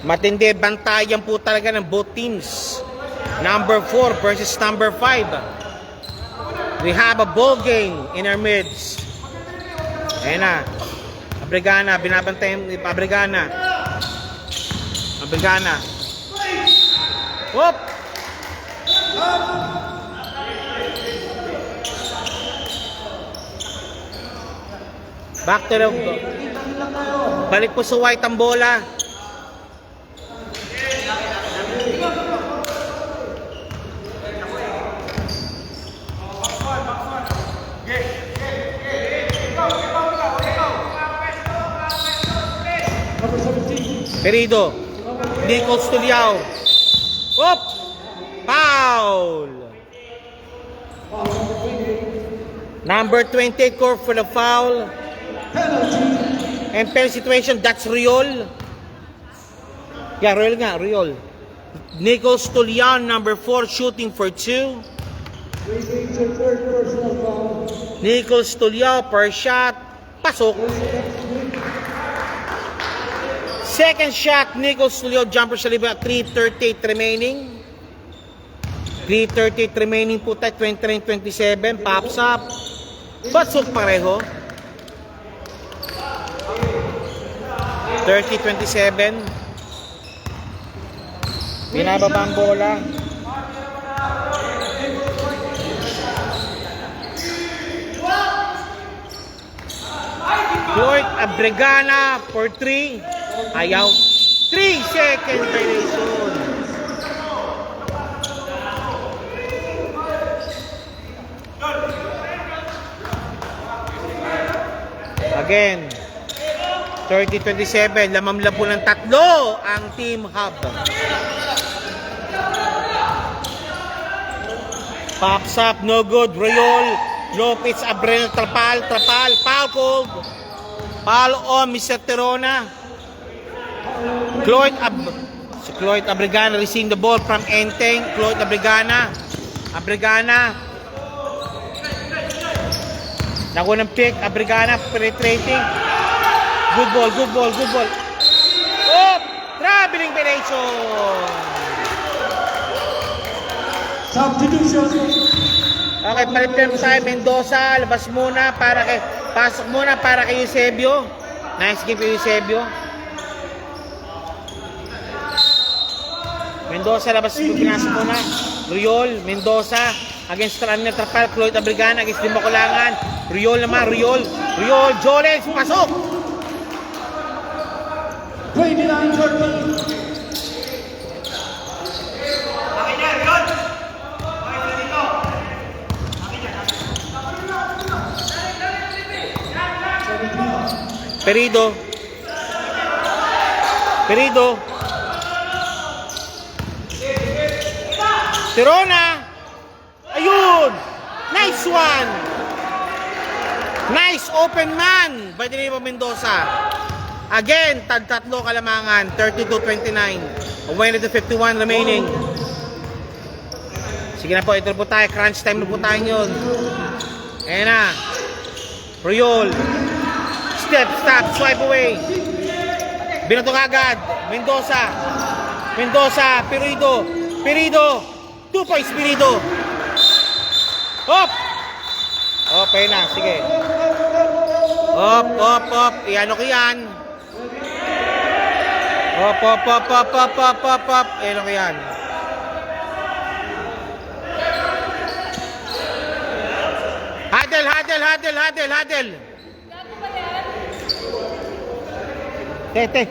Matindi, bantayan po talaga ng both teams. Number 4 versus number 5. We have a ball game in our midst. Ayan na. Abregana, binabantayan ni Abregana. Whoop! Back to the... Balik po sa white ang bola. Number 17. Perido. Nichols Tuliao. Whoop! Foul! Number 28 court for the foul. Penalty. And fair situation, that's Riol. Yeah, Riol nga, Riol. Nichols Tuliao, number 4, shooting for 2. Receiving your third personal foul. Nichols Tuliao, per shot. Pasok. Second shot, Nichols Tuliao, jumper sa liba, 3:38 remaining. 3:38 remaining po tayo, 29-27, pops up. Pasok pareho. 30-27. Binababa ang bola. Floyd Abregana for 3. Ayaw. 3 second violation. Again. 30-27. Lamamla po ng 3 ang Team Hub. Pops up, no good. Riol, Lopez, Abrel, Trapal, foul called. Foul on Mr. Tirona. Cloyd Abregana receiving the ball from Enteng. Cloyd Abregana. Nakuha ng pick. Abregana penetrating. Good ball. Oh! Traveling violation. Substitution. Okay, palit mo sa Mendoza. Pasok muna para kay Eusebio. Nice game for Eusebio. Mendoza labas po, pinasok ko na. Riol, Mendoza against Tranmere Trapal, Floyd Abrigana against Dimba Kulangan. Riol naman, Riol, Jolens, pasok! 29-13. Perido. Tirona. Ayun. Nice one. Nice open man by the name of Mendoza. Again, tatlo kalamangan. 32-29. 1:51 remaining. Sige na po, ito po tayo. Crunch time na po tayo yun. Ayan na. Riol. Step, stop, swipe away. Binato agad. Mendoza, Perido. 2 points, Perido. Hop! Okay na, sige. Hop. Iano ko yan. Hop. Iano ko yan. Huddle. Te.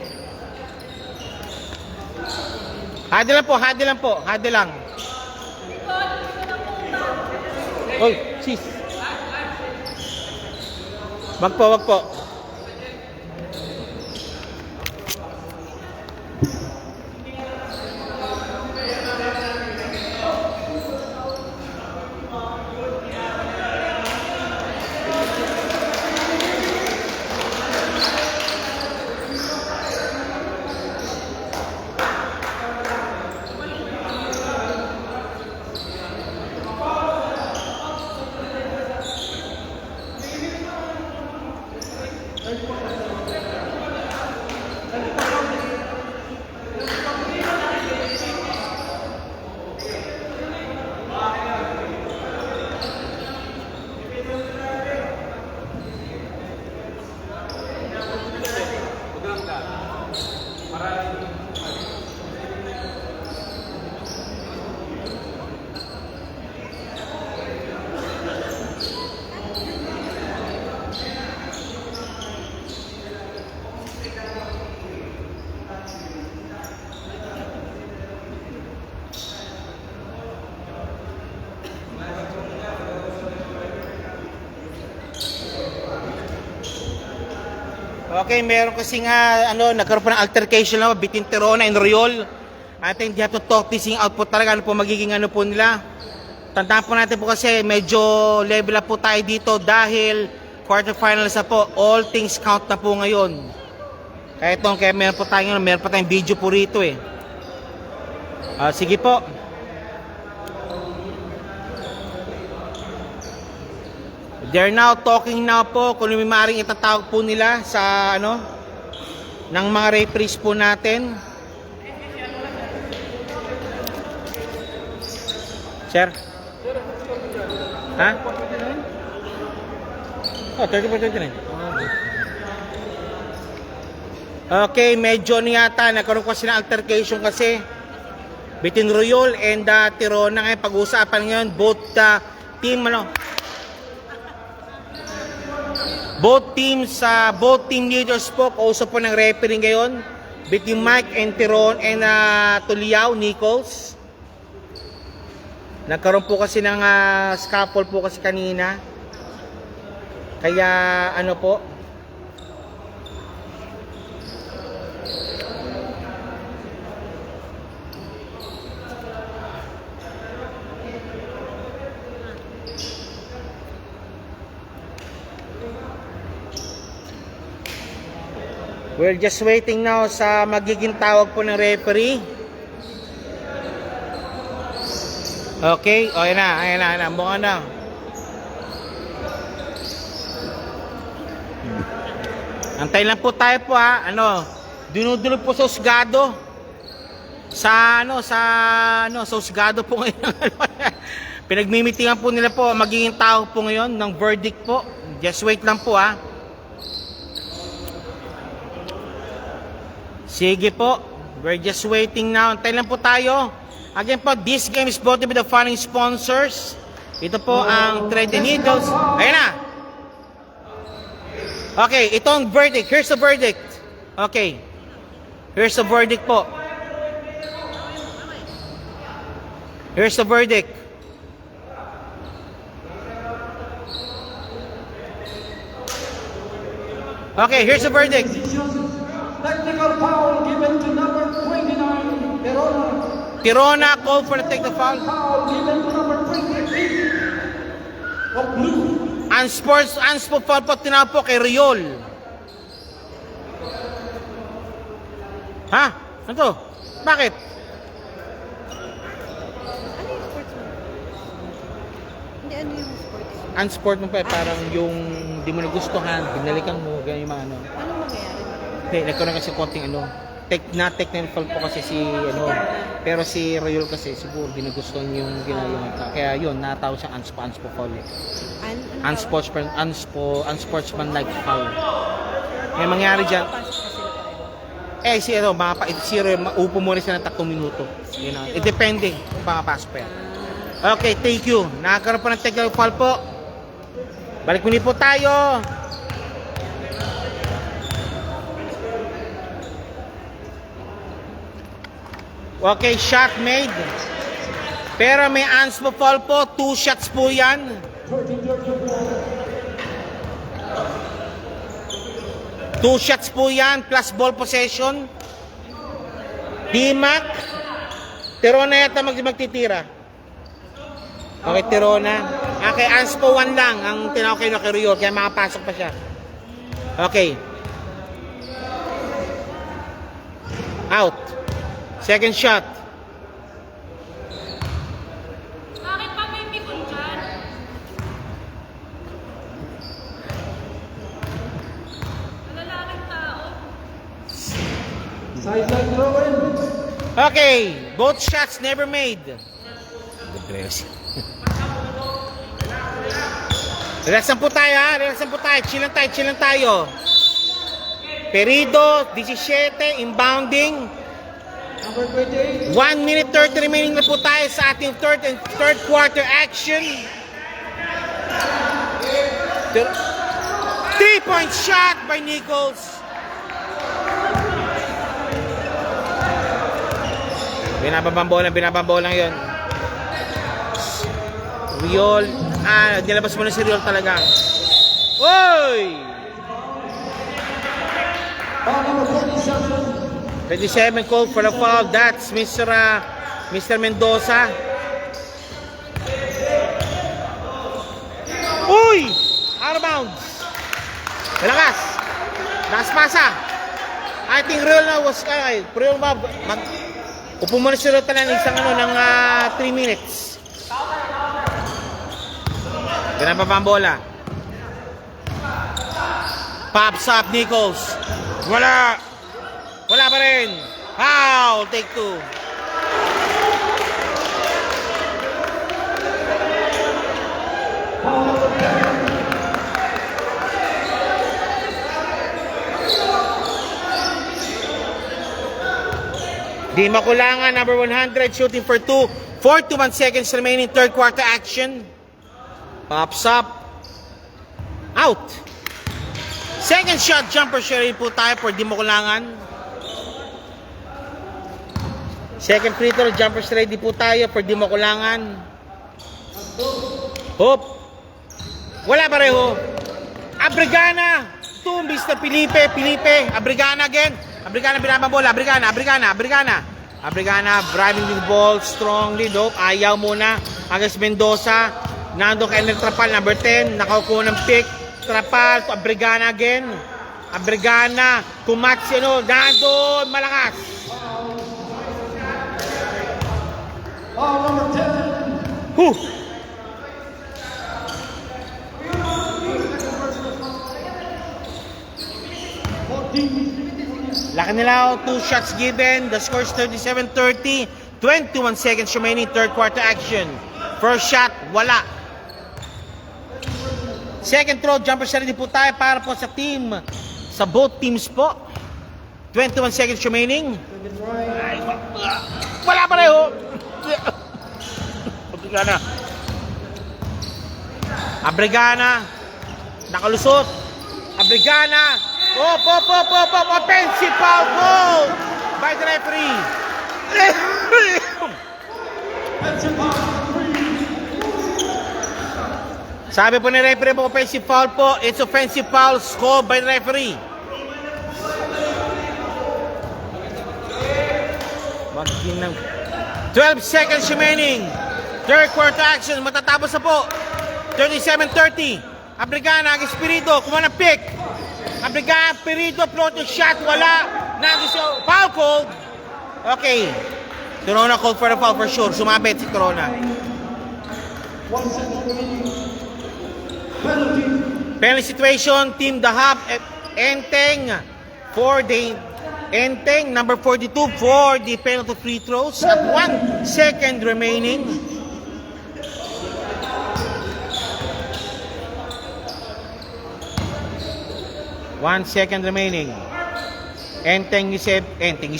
Huddle lang. Oy, sis. Wag po. Okay, meron kasi nga nagkaroon pa ng altercation na between Tirona and Riol. I think they have to talk this thing out po talaga po magiging po nila. Tandaan po natin po kasi medyo level up po tayo dito dahil quarterfinals na po. All things count na po ngayon. Kaya meron pa tayong video po rito eh. Sige po. They're now talking po kung may maaaring itatawag po nila sa ng mga referees po natin. Sir? Ha? Oh, 34-29. Okay, medyo yata nagkaroon kasi ng altercation kasi between Riol and Tirona. Ngayon pag-uusapan ngayon both team leaders po kausap po ng referee ngayon between Mike and Tiron and Tuliao Nichols. Nagkaroon po kasi ng scuffle po kasi kanina. Kaya po we're just waiting now sa magiging tawag po ng referee. Okay, ayan na, buka na. Antay lang po tayo po dinudulog po sa husgado. Sa husgado po ngayon. Pinagmimitingan po nila po magiging tawag po ngayon ng verdict po. Just wait lang po Sige po. We're just waiting now. Antay lang po tayo. Again po, this game is brought to you by the following sponsors. Ito po ang Thread and Needles. Ayan na. Okay, itong verdict. Here's the verdict. Okay. Here's the verdict po. Here's the verdict. Okay, here's the verdict. Technical foul given to number 29, Verona. Tirona called for the technical foul. Foul given to number 28 of blue. Unsport foul po tinawag po kay Riol. Ha? Ano to? Bakit? Hindi, ano yung sports? Unsport mo pa, parang yung di mo nagustuhan, binalikan mo, ganyan yung mga ano. Ano mangyayari? Hindi, nagkaroon kasi konting ano. Technical foul po kasi si ano. Pero si Riol kasi siguro di nagustuhan yung ginagawa. Kaya yun, natawag siyang unsport foul. Unsportsmanlike foul. May mangyari dyan. Si ano, si Riol, maupo muna siya ng 3 minuto. You know, depende kung makapasok pa yan. Okay, thank you. Nakakaroon pa ng technical foul po. Balik muli po tayo. Okay, shot made. Pero may unsport foul po. 2 shots po yan. 2 shots po yan. Plus ball possession. D-Mac. Tirona yata magtitira. Okay, Tirona. Okay, unsport 1 lang. Ang tinawag kayo kay Riol. Kaya makapasok pa siya. Okay. Out. Second shot. Bakit pa may pikon dyan? Malalaking tao. Sideline throw-in. Okay, both shots never made. Relax lang po tayo ha, relax lang po tayo. Chill lang tayo. Perido, 17, inbounding. Number 28. 1 minute 30 remaining na po tayo sa ating third quarter action. 3-point shot by Nichols. Binabambolang yun. Riol. Nilabas mo na si Riol talaga. Oy! Foul number 27. 27 called for the foul. That's Mr. Mendoza. Uy! Out of bounds. Malakas. Lakas pasa. I think Riol na was Riol upo muna si Riol ng isang ng 3 minutes. Ganun pa ang bola. Pops up Nichols. Wala pa rin. Foul. Take 2. Di makulangan, number 100, shooting for 2. 41 seconds remaining, third quarter action. Pops up. Out. Second shot, jumper shot po tayo for di makulangan. Second free throw, jumper ready po tayo for di makulangan. Hop. Wala pareho. Abrigana. Tumbis na Felipe. Abrigana again. Abrigana binababola. Abrigana driving with the ball strongly. Ayaw muna. Against Mendoza. Nando kay Trapal, number 10. Nakaupo ng pick. Trapal to Abrigana again. Abrigana. Kumatsi Nando. Malakas. Foul number 10. Huh. Laki nila, 2 shots given. The score is 37-30. 21 seconds remaining, third quarter action. First shot, wala. Second throw, jumper ready po tayo para po sa team. Sa both teams po. 21 seconds remaining. Wala pareho. Abrigana. Abrigana. Nakalusot. Abrigana. Op. Offensive foul goal by the referee. Sabi po ni referee po, offensive foul po. It's offensive foul called by the referee. 12 seconds remaining. Third quarter action. Matatapos na po. 37-30. Abrigana, Espirito, kumuha ng pick. Abrigana, Espirito, floater shot. Wala. Foul called. Okay. Corona called for the foul for sure. Sumabit si Corona. 1 second remaining. Penalty. Penalty situation, Team Dahab, Enteng for the Enteng, number 42 for the penalty free throws at 1 second remaining. One second remaining. Enteng Eusebio, Enteng,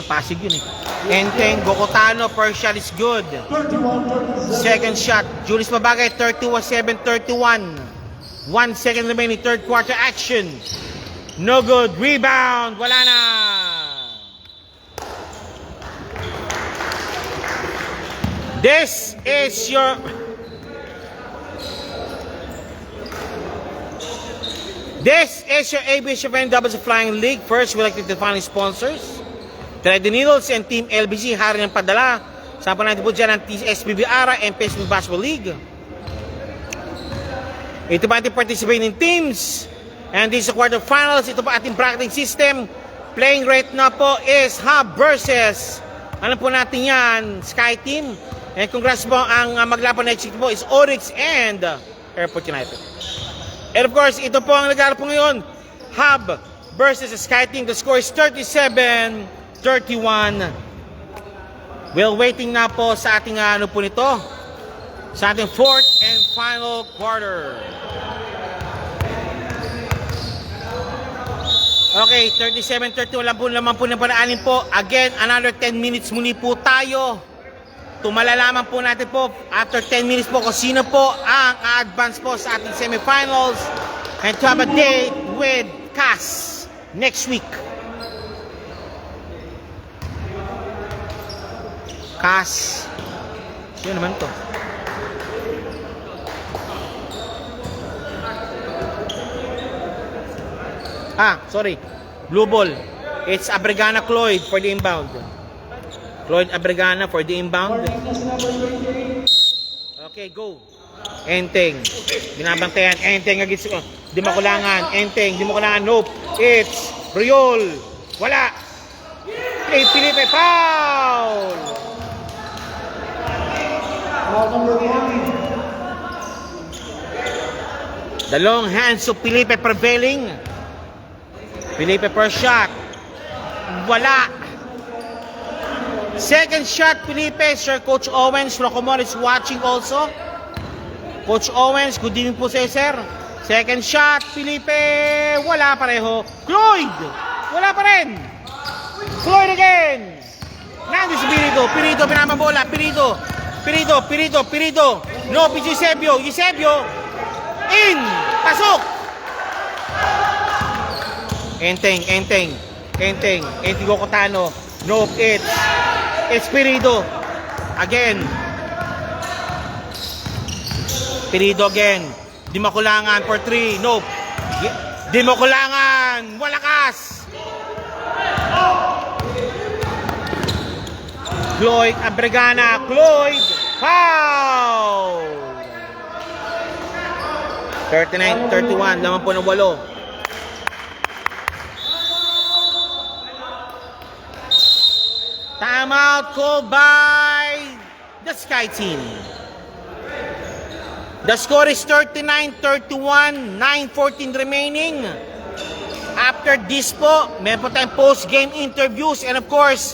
Pasig yun eh. Enteng, Gokotano, first shot is good. 31-37. Second shot, Julius Mabagay, 31-31. 1 second remaining, third quarter action. No good, rebound, wala na. This is your ABS Event Doubles Flying League. First, we'd like to define sponsors. Thread the Needles and Team LBG, hari ng padala. Sama natin po dyan ang SBB Ara and PSB Basketball League. Ito pa ating participating teams. And this is quarterfinals. Ito pa ating bracketing system. Playing right now po is Hub versus, alam po natin yan, Sky Team. And congrats po, ang maglaban next week po is Oryx and Airport United. And of course, ito po ang naglalaro po ngayon. Hub versus Sky Team. The score is 37-31. Well, waiting na po sa ating ano po nito. Sa ating fourth and final quarter. Okay, 37-31 lang po naman po na panaanin po. Again, another 10 minutes muli po tayo. Tumalalaman po natin po after 10 minutes po kung sino po ang advance po sa ating semifinals and to have a date with CAS next week. CAS. Sino naman to? Sorry. Blue ball. It's Abrigana Cloyd for the inbound. Cloyd Abrigana for the inbound. Okay, go. Enteng. Binabantayan. Enteng against di makulangan. Enteng. Di makulangan. Nope. It's Briol. Wala. Play Felipe. Foul. Foul number 1. The long hands of Felipe prevailing. Felipe first shot. Wala. Second shot, Felipe. Sir Coach Owens, Rocomon is watching also. Coach Owens, good evening po sa sir. Second shot, Felipe. Wala pareho. Cloyd. Wala pa rin. Cloyd again. Nandun si Pirito. Pirito, pinamabola. Pirito. No, Eusebio. In. Pasok. Enteng Gokotano. No, it's Pirito. Again. Pirito again. Di makulangan for 3. Nope. Di makulangan. Walakas. Cloyd Abrigana. Cloyd. Foul. 39-31. Laman po ng 8. Timeout called by the Sky Team. The score is 39-31, 9:14 remaining. After this po, meron po tayong post-game interviews and of course,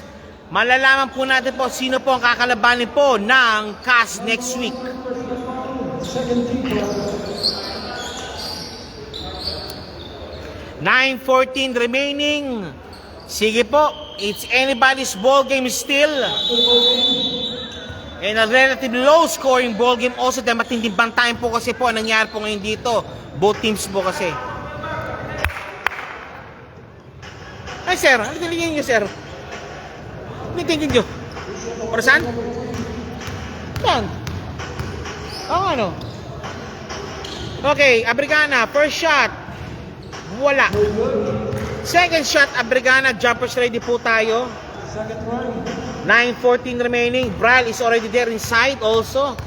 malalaman po natin po sino po ang kakalabanin po ng CAS next week. 9:14 remaining. Sige po, it's anybody's ball game still. And a relatively low scoring ball game also dahil matinding bantayan po kasi po ang nangyari po ngayon dito. Both teams po kasi. Ay sir, ano tinigin nyo sir? Ano tinigin nyo? Para saan? Saan? Oo ano? Okay, Abrigana, first shot. Wala. Second shot, Abrigana, jumpers ready po tayo. Second round. 9:14 remaining. Braille is already there inside also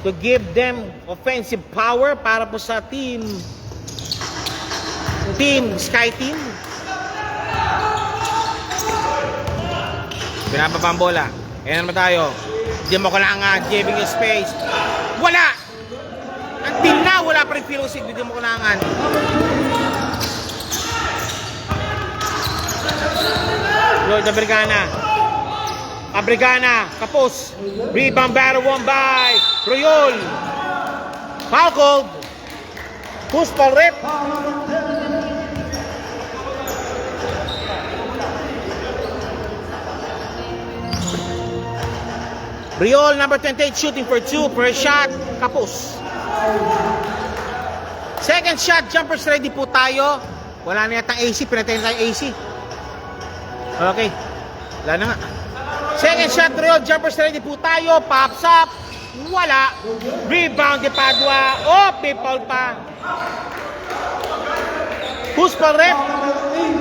to give them offensive power para po sa team Sky Team. Binababa ang bola. Ayan naman tayo. Di mo kailangan giving you space. Wala! Until na, wala pa rin Philosophy. Di mo kailangan. Lloyd Abrigana. Abrigana, kapos. Rebound battle won by Royol. Foul called. Puspal rep. Riol, number 28, shooting for 2 per shot. Kapos. Second shot, jumpers ready po tayo. Wala na yatang AC, pinatay na tayong AC. Okay. Wala na nga. Second shot, Riol, jumpers ready po tayo. Pops up. Wala. Rebound de Padua. Oh, people pa. Who's pa rep?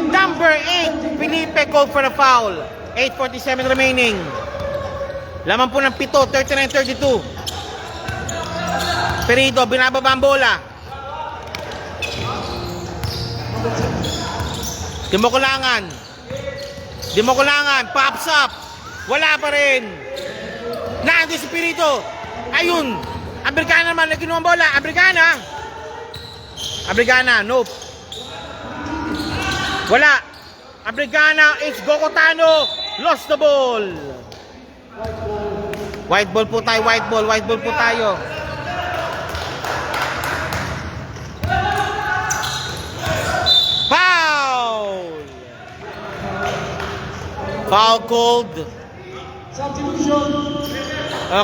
Number 8, Felipe called for the foul. 8:47 remaining. Laman po ng 7, 39-32. Perido, binababa ang bola. Di mo kulangan. Pops up. Wala pa rin. Nandun si Perido. Ayun. Abrigana naman, naginuha ang bola. Abrigana, nope. Wala. Abrigana, it's Gokotano. Lost the ball. White ball po tayo. Foul! Foul called. Substitution.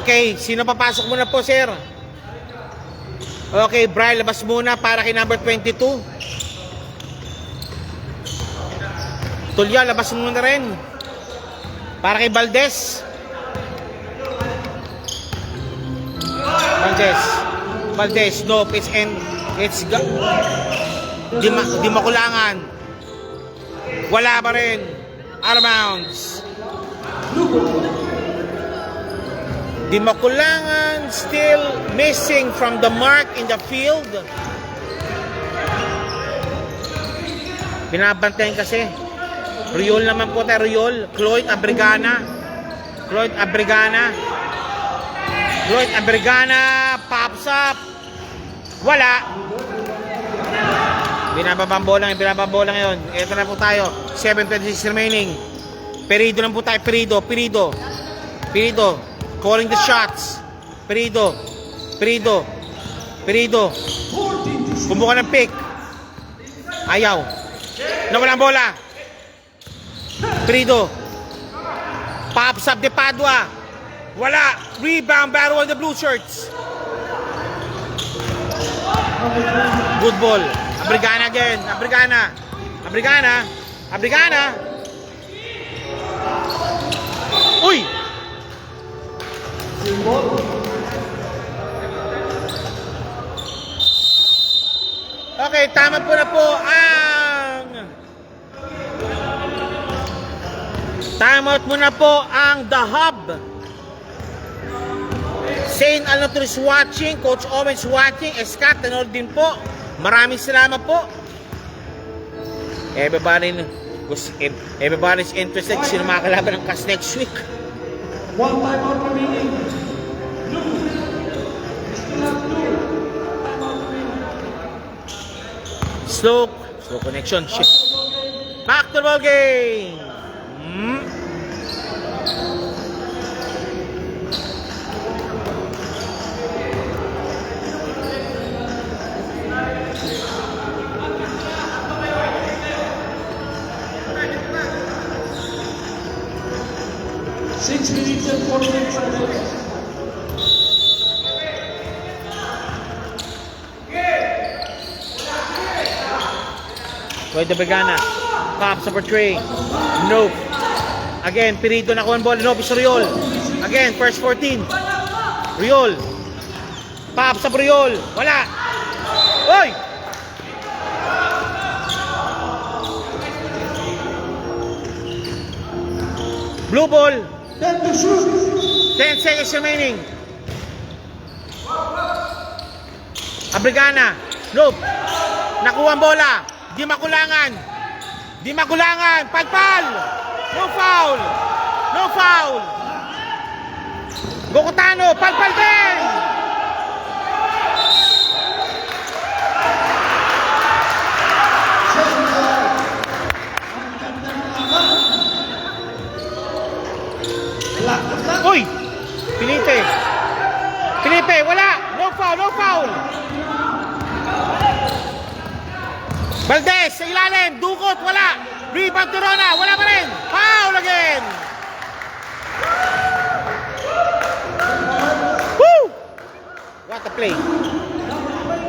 Okay, sino papasok muna po, sir? Okay, Brian, labas muna para kay number 22. Tulya, labas muna rin. Para kay Valdez. Nope, di makulangan. Wala pa rin. Out of bounds. Di makulangan, still missing from the mark in the field. Binabantayan kasi. Riol naman po tayo, Riol. Cloyd Abrigana, pops up. Wala. Binababang bola ngayon. Ito na po tayo. 7:26 remaining. Perido lang po tayo. Perido. Calling the shots. Perido. Kumuha ng pick. Ayaw. Nawala ang bola. Perido. Pops up de Padua. Wala. Rebound battle on the blue shirts. Good ball. Abrigana again. Abrigana. Uy! Okay, tama po na po ang timeout muna po ang The Hub. Saint Alnotur is watching, Coach Owen is watching, Escat, nanood din po. Maraming salamat po. Everybody's interested sino makakalaban ng Cavs next week. One timeout remaining. Still have 2. Timeout remaining. Slow connection. Shit. Back to the ball game. Season 14 credits. Lloyd Abregana. Pops up for 3. Nope. Again, Pirito na kuha ang ball. Nope, it's Riol. Again, first 14. Riol. Pops up Riol. Wala. Oy! Blue ball. 10 to shoot. 10 seconds remaining. Abregana. Nope. Nakuha ang bola. Di makulangan. Di makulangan. Pagpal. No foul. No foul. Gokutano. Pagpal din. Uy! Felipe. Felipe, wala. No foul, no foul. Valdez, sa ilalim. Dukot, wala. Rebound Tirona, wala pa rin. Foul again. Woo! What a play.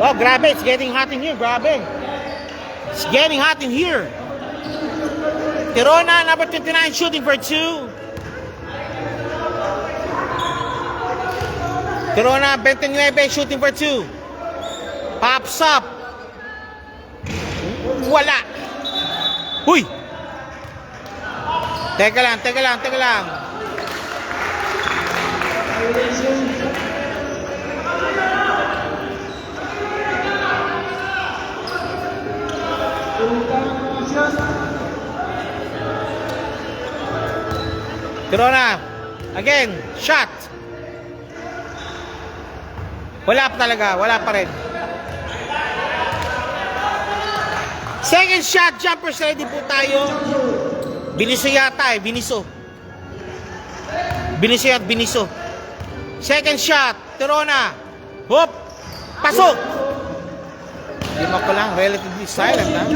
Oh, grabe. It's getting hot in here. Grabe. It's getting hot in here. Tirona, number 29, shooting for 2. Tirona, 29, shooting for 2. Pops up. Wala. Huy! Teka lang. Tirona, again, shot. Wala pa talaga, wala pa rin. Second shot, jumpers ready po tayo. Biniso yata biniso. Biniso. Second shot, Tirona. Hop! Pasok! Lima ko lang, relatively silent ha.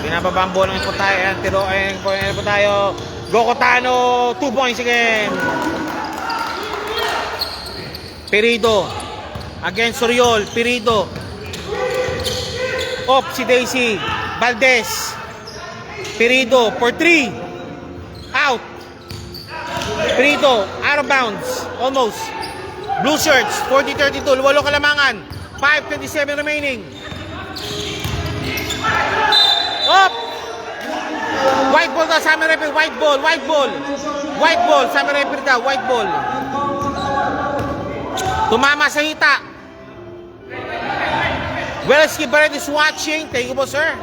Binababambo lang po tayo. Ayan, ayan po tayo. Gokutano, 2 points again. Perido. Against Soriol, Perido. Op si Daisy. Valdez. Perido for 3. Out. Perido, out of bounds. Almost. Blue shirts, 40-32. 8 kalamangan. 5:27 remaining. Op! White ball daw, Summer Referee. White ball, Summer Referee daw. White ball. Tumama sa hita. Welleski Barret is watching. Thank you po, sir.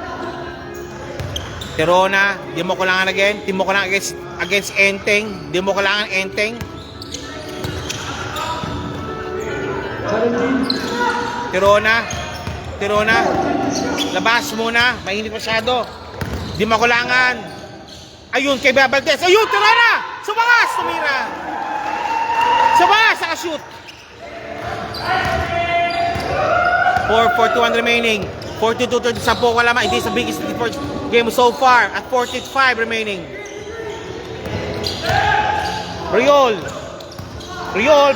Tirona, di mo kailangan again. Di mo kailangan against Enteng. Di mo kailangan Enteng. 17. Tirona. Labas muna. Mainit masyado. Di mo kailangan. Ayun, kay Valdez. Ayun, Tirona! Sumangas! Tumira. Sumangas! Saka-shoot. 4:41 remaining. 42-30 sa Poco lamang. It is the biggest game so far at 45 remaining. Riol,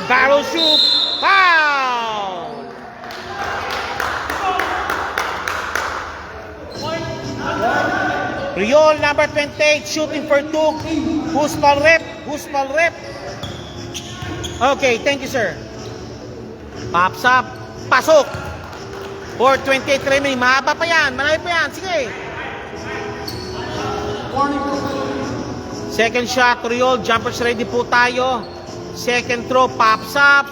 barrel shoot. Foul! Riol, number 28, shooting for 2. Who's pal rep? Okay, thank you, sir. Pops up. Pasok. 4:28 remaining. Mahaba pa yan. Malaki pa yan. Sige. Second shot, Riol. Jumpers ready po tayo. Second throw, pops up.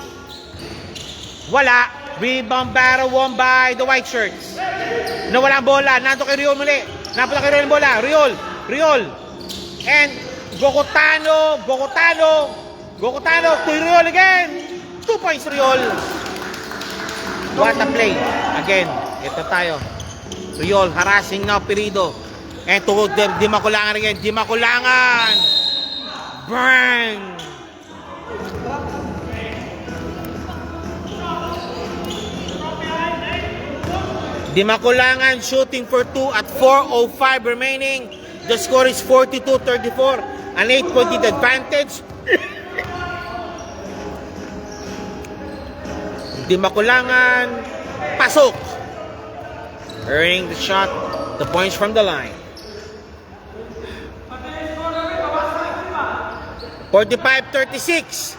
Wala. Rebound battle won by the white shirts. Nawala ang bola. Nandito kay Riol muli. Napala kay Riol ang bola. Riol. And Gokutano. To Riol again. 2 points, Riol. What a play. Again, ito tayo. Riol harassing now Perido. And to di makulangan again. Di makulangan. Bang! Di makulangan shooting for 2 at 4:05 remaining. The score is 42-34. An 8-point advantage Di makulangan. Pasok. Earning the shot. The points from the line. 45-36.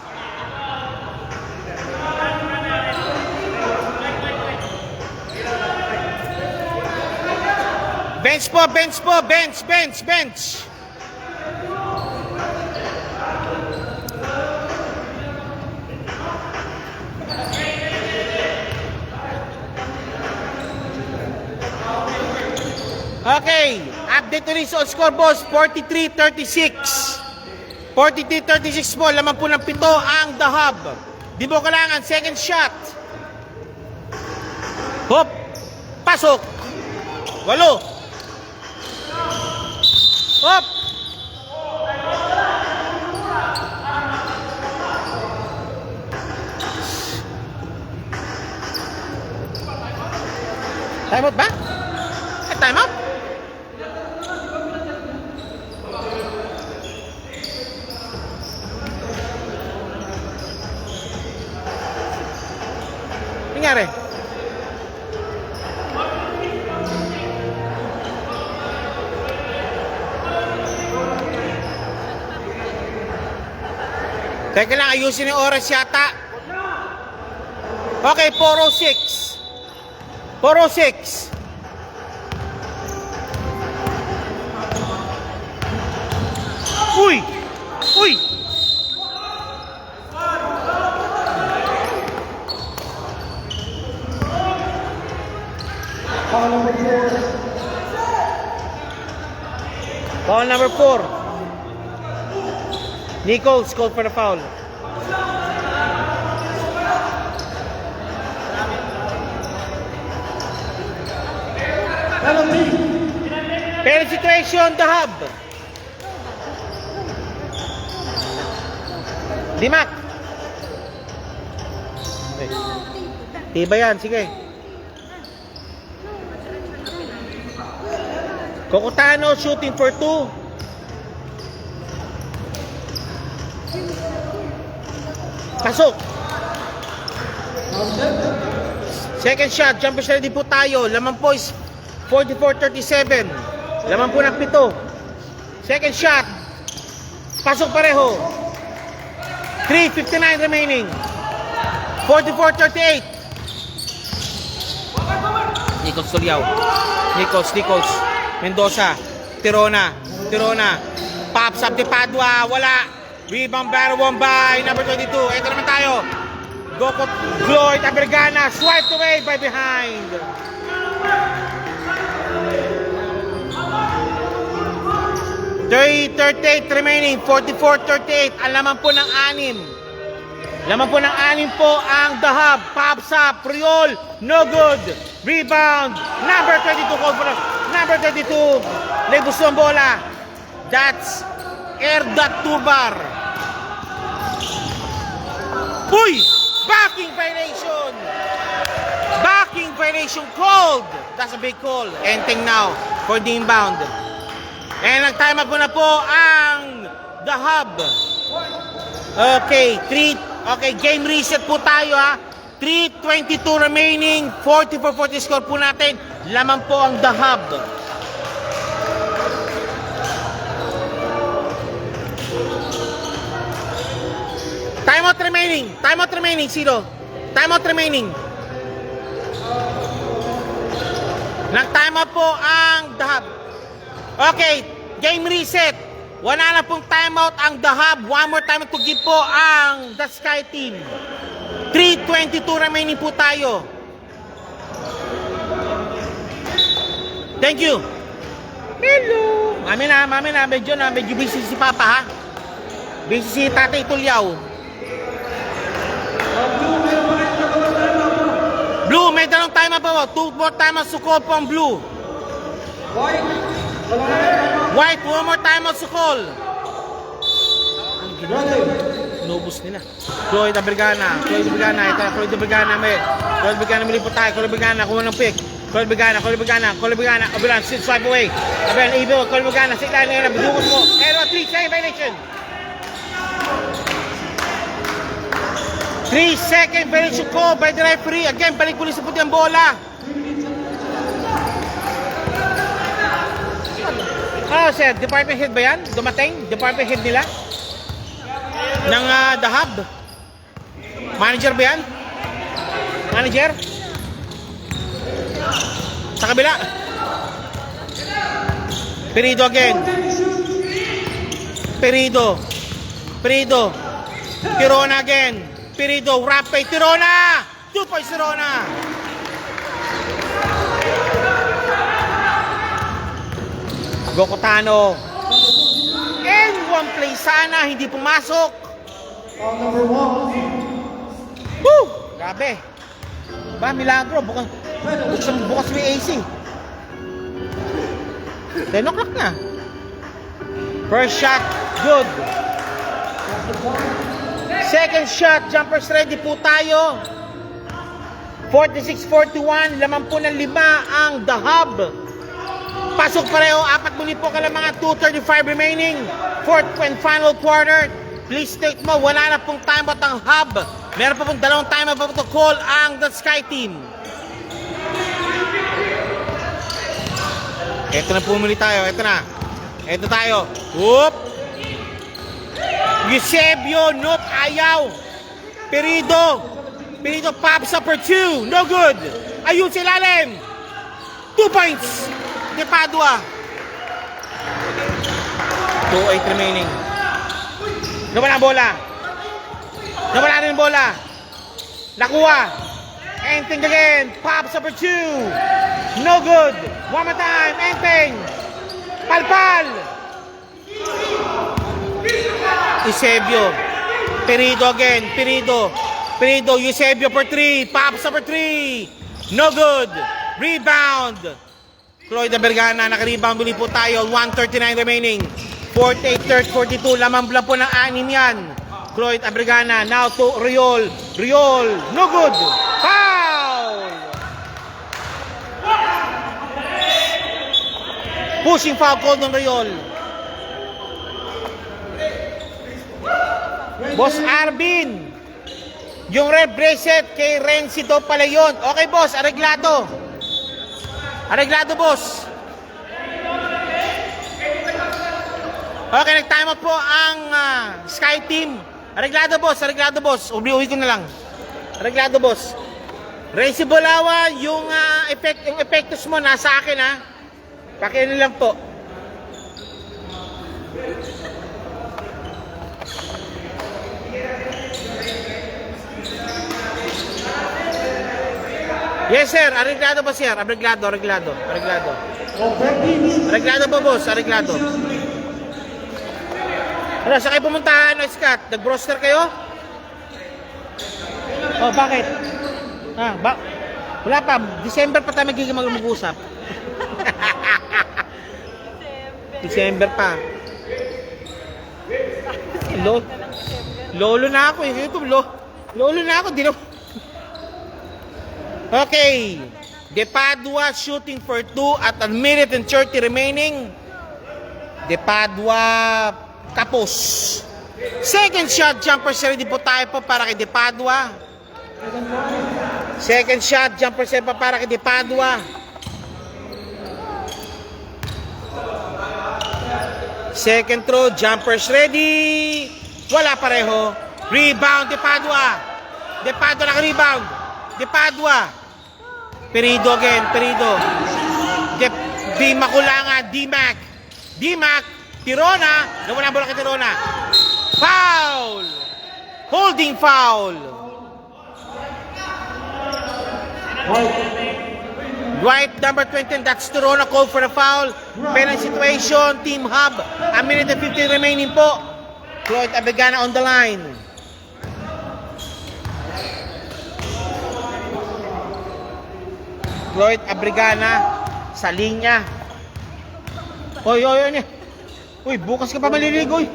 Bench po, bench po, bench. Okay, update ulit sa score, boss. 43-36. 43-36 po, laman po ng 7 ang The Hub. Di mo kailangan, second shot. Hop, pasok. 8. Hop. Time out ba? Time out? Nangyari? Teka lang, ayusin yung oras yata. Okay, 4:06. 4:06. Uy! Uy! Foul number 4. Foul number 4. Nichols called for the foul. Penalty. Penalty situation, The Hub. Dimak. Okay. Tiba yan, sige. Kokotano shooting for 2. Pasok. Second shot, jumper ready po tayo. Laman po is 44-37. Laman po ng 7. Second shot. Pasok pareho. 3:59 remaining. 44-38. Nichols Tuliao. Nichols. Mendoza. Tirona. Pops up de Padua. Wala. Rebound battle won by number 22. Ito naman tayo. Gokot Gloyd Abergana. Swiped away by behind. $38 remaining. 44-38. Ang laman po ng 6. Laman po ng 6 po ang The Hub. Pops up. Priol. No good. Rebound. Number 22. Call for number 32. Lebus ng bola. That's Erdat Tubar. Uy! Backing violation called. That's a big call. Enteng now for the inbound. And nag-time up na po ang The Hub. Okay, game reset po tayo ha. 3:22 remaining, 44-40 score po natin. Laman po ang The Hub. Timeout remaining, Siro. Timeout remaining. Nag-time up po ang The Hub. Okay, game reset. Wala na pong timeout ang The Hub. One more time to give po ang The Sky Team. 3:22 remaining po tayo. Thank you. Hello. Mami na, medyo busy si Papa ha. Busy si Tatay Tuliao. Blue, may dalawang time up po. 2 more time outs to call po ang Blue. White, 1 more time outs to call. Inubos nila. Floyd Abergana. Ito na Floyd Abergana. Floyd Abergana muli po tayo. Floyd Abergana, kuha ng pick. Floyd Abergana. Abelan, swipe away. Abelan, evil. Floyd Abergana, sikla na yun. Bidukos mo. Error 3, second violation. 3-second violation call by the referee. Again, balik ulit sa puti ang bola. Ano sir, department head ba yan? Dumating? Department head nila? Ng The Hub? Manager ba yan? Manager? Sa kabila? Perido again. Perido. Tirona again. Perido, Rapay, Tirona! 2 points Tirona! Gokotano. And one play sana, hindi pumasok. Foul number 1. Woo! Grabe. Ba, milagro. Bukas may AC. 10 o'clock na. First shot, good. Second shot, jumpers ready po tayo. 46-41, laman po ng 5 ang The Hub. Pasok pareho, 4 muli po kala mga 2:35 remaining. Fourth and final quarter. Please take mo, wala na pong timeout ang Hub. Meron pa pong 2 timeout pa po to call ang The Sky Team. Ito na po muli tayo, ito na. Ito tayo. Whoop! Eusebio, nope, ayaw. Perido pops up for 2. No good. Ayun si ilalim. 2 points. De Padua. 2:08 remaining. Nawala ang bola. Nawala rin ang bola. Nakuha. Enteng again. Pops up for 2. No good. One more time. Enteng. Palpal. Eusebio. Perido again. Perido, Eusebio for 3. Pops up for 3. No good. Rebound. Cloyd Abergana, naka-rebound muli po tayo. 1:39 remaining. 48-42. Lamang lang po ng 6 yan. Cloyd Abergana. Now to Riol. No good. Foul. Pushing foul call ng Riol. Boss Arvin. Yung red bracelet kay Renzi daw pala yun. Okay, boss. Areglado, boss. Okay, nag-time out po ang Sky Team. Areglado, boss. Uwi ko na lang. Areglado, boss. Renzi Bolawan, yung epektos mo nasa akin, ha. Pakiano lang po. Yes, sir. Areglado ba, sir? Areglado. Areglado ba, boss? Areglado. Ano, sa kayo pumunta, Scott? Nag-broster kayo? Oh, bakit? Wala pa. December pa tayo magiging mag-usap. December pa. Lolo na ako. Lolo na ako. Okay. De Padua shooting for 2 at 1 minute and 30 remaining. De Padua tapos. Second shot, jumpers ready po tayo po para kay De Padua. Second shot, jumpers ready po para kay De Padua. Second throw, jumpers ready. Wala pareho. Rebound, De Padua. De Padua naka-rebound. De Padua. Perido again, Perido. Di Makulangan, D-Mac. Tirona. Nawala bola kay Tirona. Foul. Holding foul. Dwight number 20, that's Tirona called for the foul. Penalty situation, Team Hub. 1 minute and 15 remaining po. Cloyd Abergana on the line. Cloyd Abergana sa linya. Oy. Uy, bukas ka pa maliligo, oy.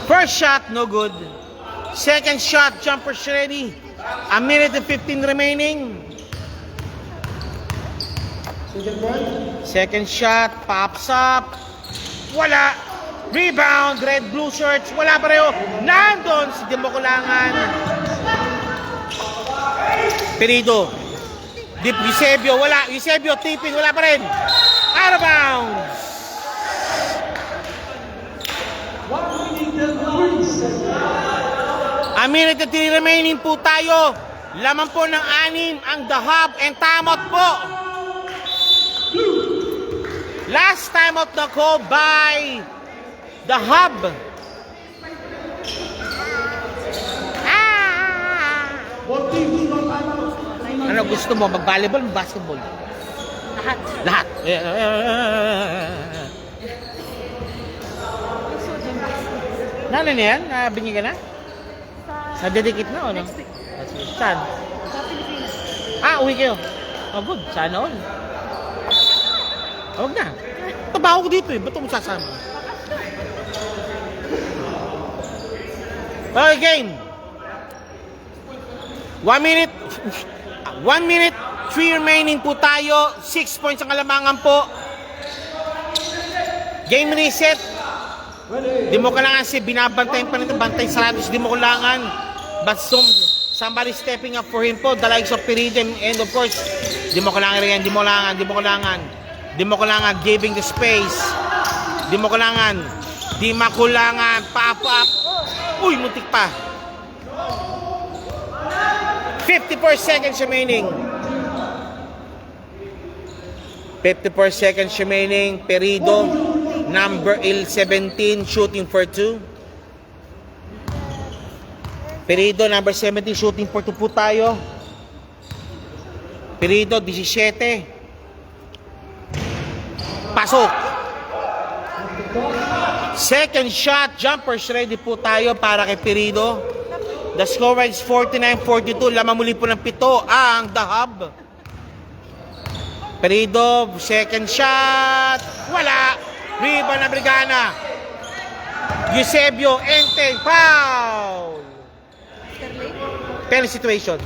First shot, no good. Second shot, jumpers ready. 1 minute and 15 remaining. Second shot, pops up. Wala. Rebound, red blue shirts. Wala pareho. Nandun si Dimo Kulangan. Perido. Deep Eusebio, wala. Eusebio, tipping, wala pa rin. Out of bounds. 1 minute and 3 seconds. A minute and 3 remaining po tayo. Laman po ng 6 ang The Hub and timeout po. Last timeout na call by The Hub. What teams do not have out? Ano gusto mo? Mag-volleyball, mag-basketball? Lahat. Lahat. Ano na yan? Bingi ka na? Nadedikit na o no? Next week. Saan? Sa Pilipinas. Uwi kayo. Oh, good. Sana all. Huwag na. Trabaho ko dito eh. Ba't mo sasama? Okay, game. 1 minute. 1 minute. 3 remaining po tayo. 6 points ang kalamangan po. Game reset. Di mo kailangan si binabantayin pa nito. Bantay sarado si di mo kailangan. But somebody stepping up for him po. The likes of Piridem and of course, di mo kailangan rin yan. Di mo kailangan. Di mo kailangan. Di mo kailangan giving the space. Di mo kailangan. Di makulangan. Pop up. Uy, muntik pa. 54 seconds remaining. 54 seconds remaining. Perido, number 17, shooting for 2. Perido, number 17, shooting for 2 po tayo. Perido, 17. Pasok. Second shot, jumpers ready po tayo para kay Perido. The score is 49-42. Lamang muli po ng 7 ang The Hub. Perido, second shot. Wala. Rebound na Brigana. Eusebio, Enteng, foul. Penalty situation.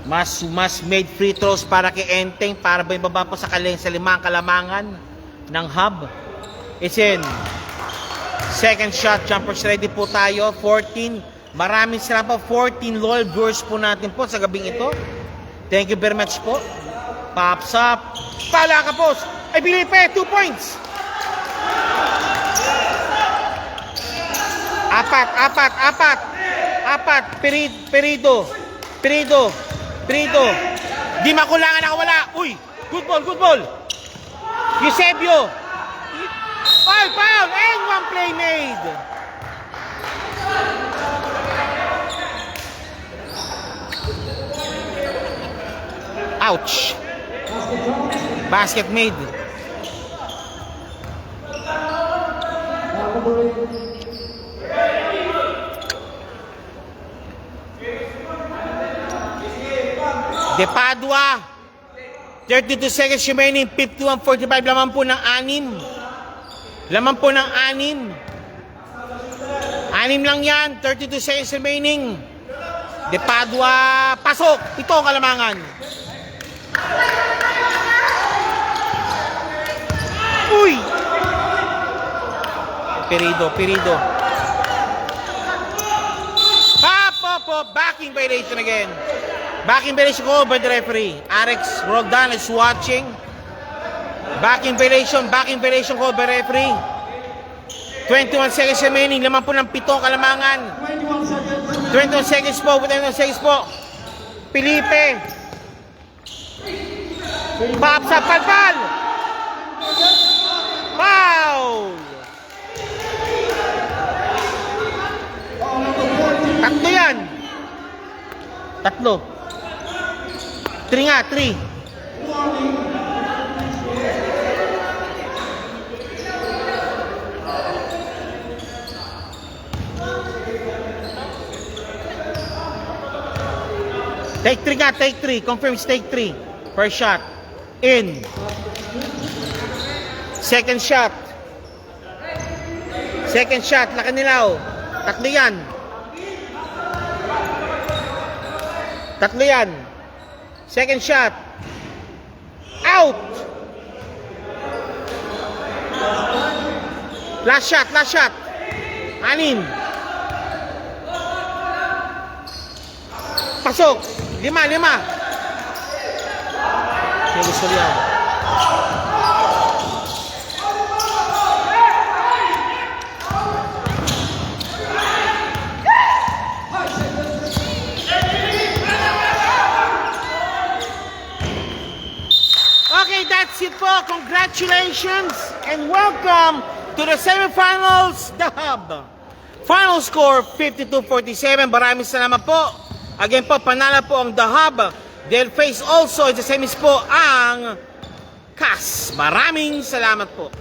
Mas made free throws para kay Enteng para ba ibaba po sa limang kalamangan ng Hub. It's in. Second shot, jumpers ready po tayo. 14. Maraming salamat po. 14 loyal viewers po natin po sa gabing ito. Thank you very much po. Pops up. Pala ka po. Ay, Bilipe, 2 points. Apat. Perido. Di makulangan nakawala. Uy, good ball. Eusebio. Foul, and 1 play made. Ouch. Basket made. De Padua. 32 seconds remaining. 51-45. Laman po ng 6. Laman po ng 6. 6 lang yan. 32 seconds remaining. De Padua. Pasok. Ito ang kalamangan. Uy! Perido. Pop. Backing violation again. Backing violation called by the referee. Alex Roldan is watching. Backing violation called by referee. 21 seconds remaining. Laman po ng 7 kalamangan. 21 seconds po. Felipe. Pops up, palpal. Foul. Tatlo yan. 3 nga, 3. Take 3 nga, take 3. Confirms take 3. First shot. In. Second shot. Lakanilaw. Tatlo yan. Second shot. Out! Last shot, last shot. 6. Pasok. 5. Kilo Soriano. Okay, that's it po. Congratulations and welcome to the semifinals, The Hub. Final score, 52-47. Maraming salamat po. Again po, panalo po ang The Hub. They'll face also in the semis po ang CAS. Maraming salamat po.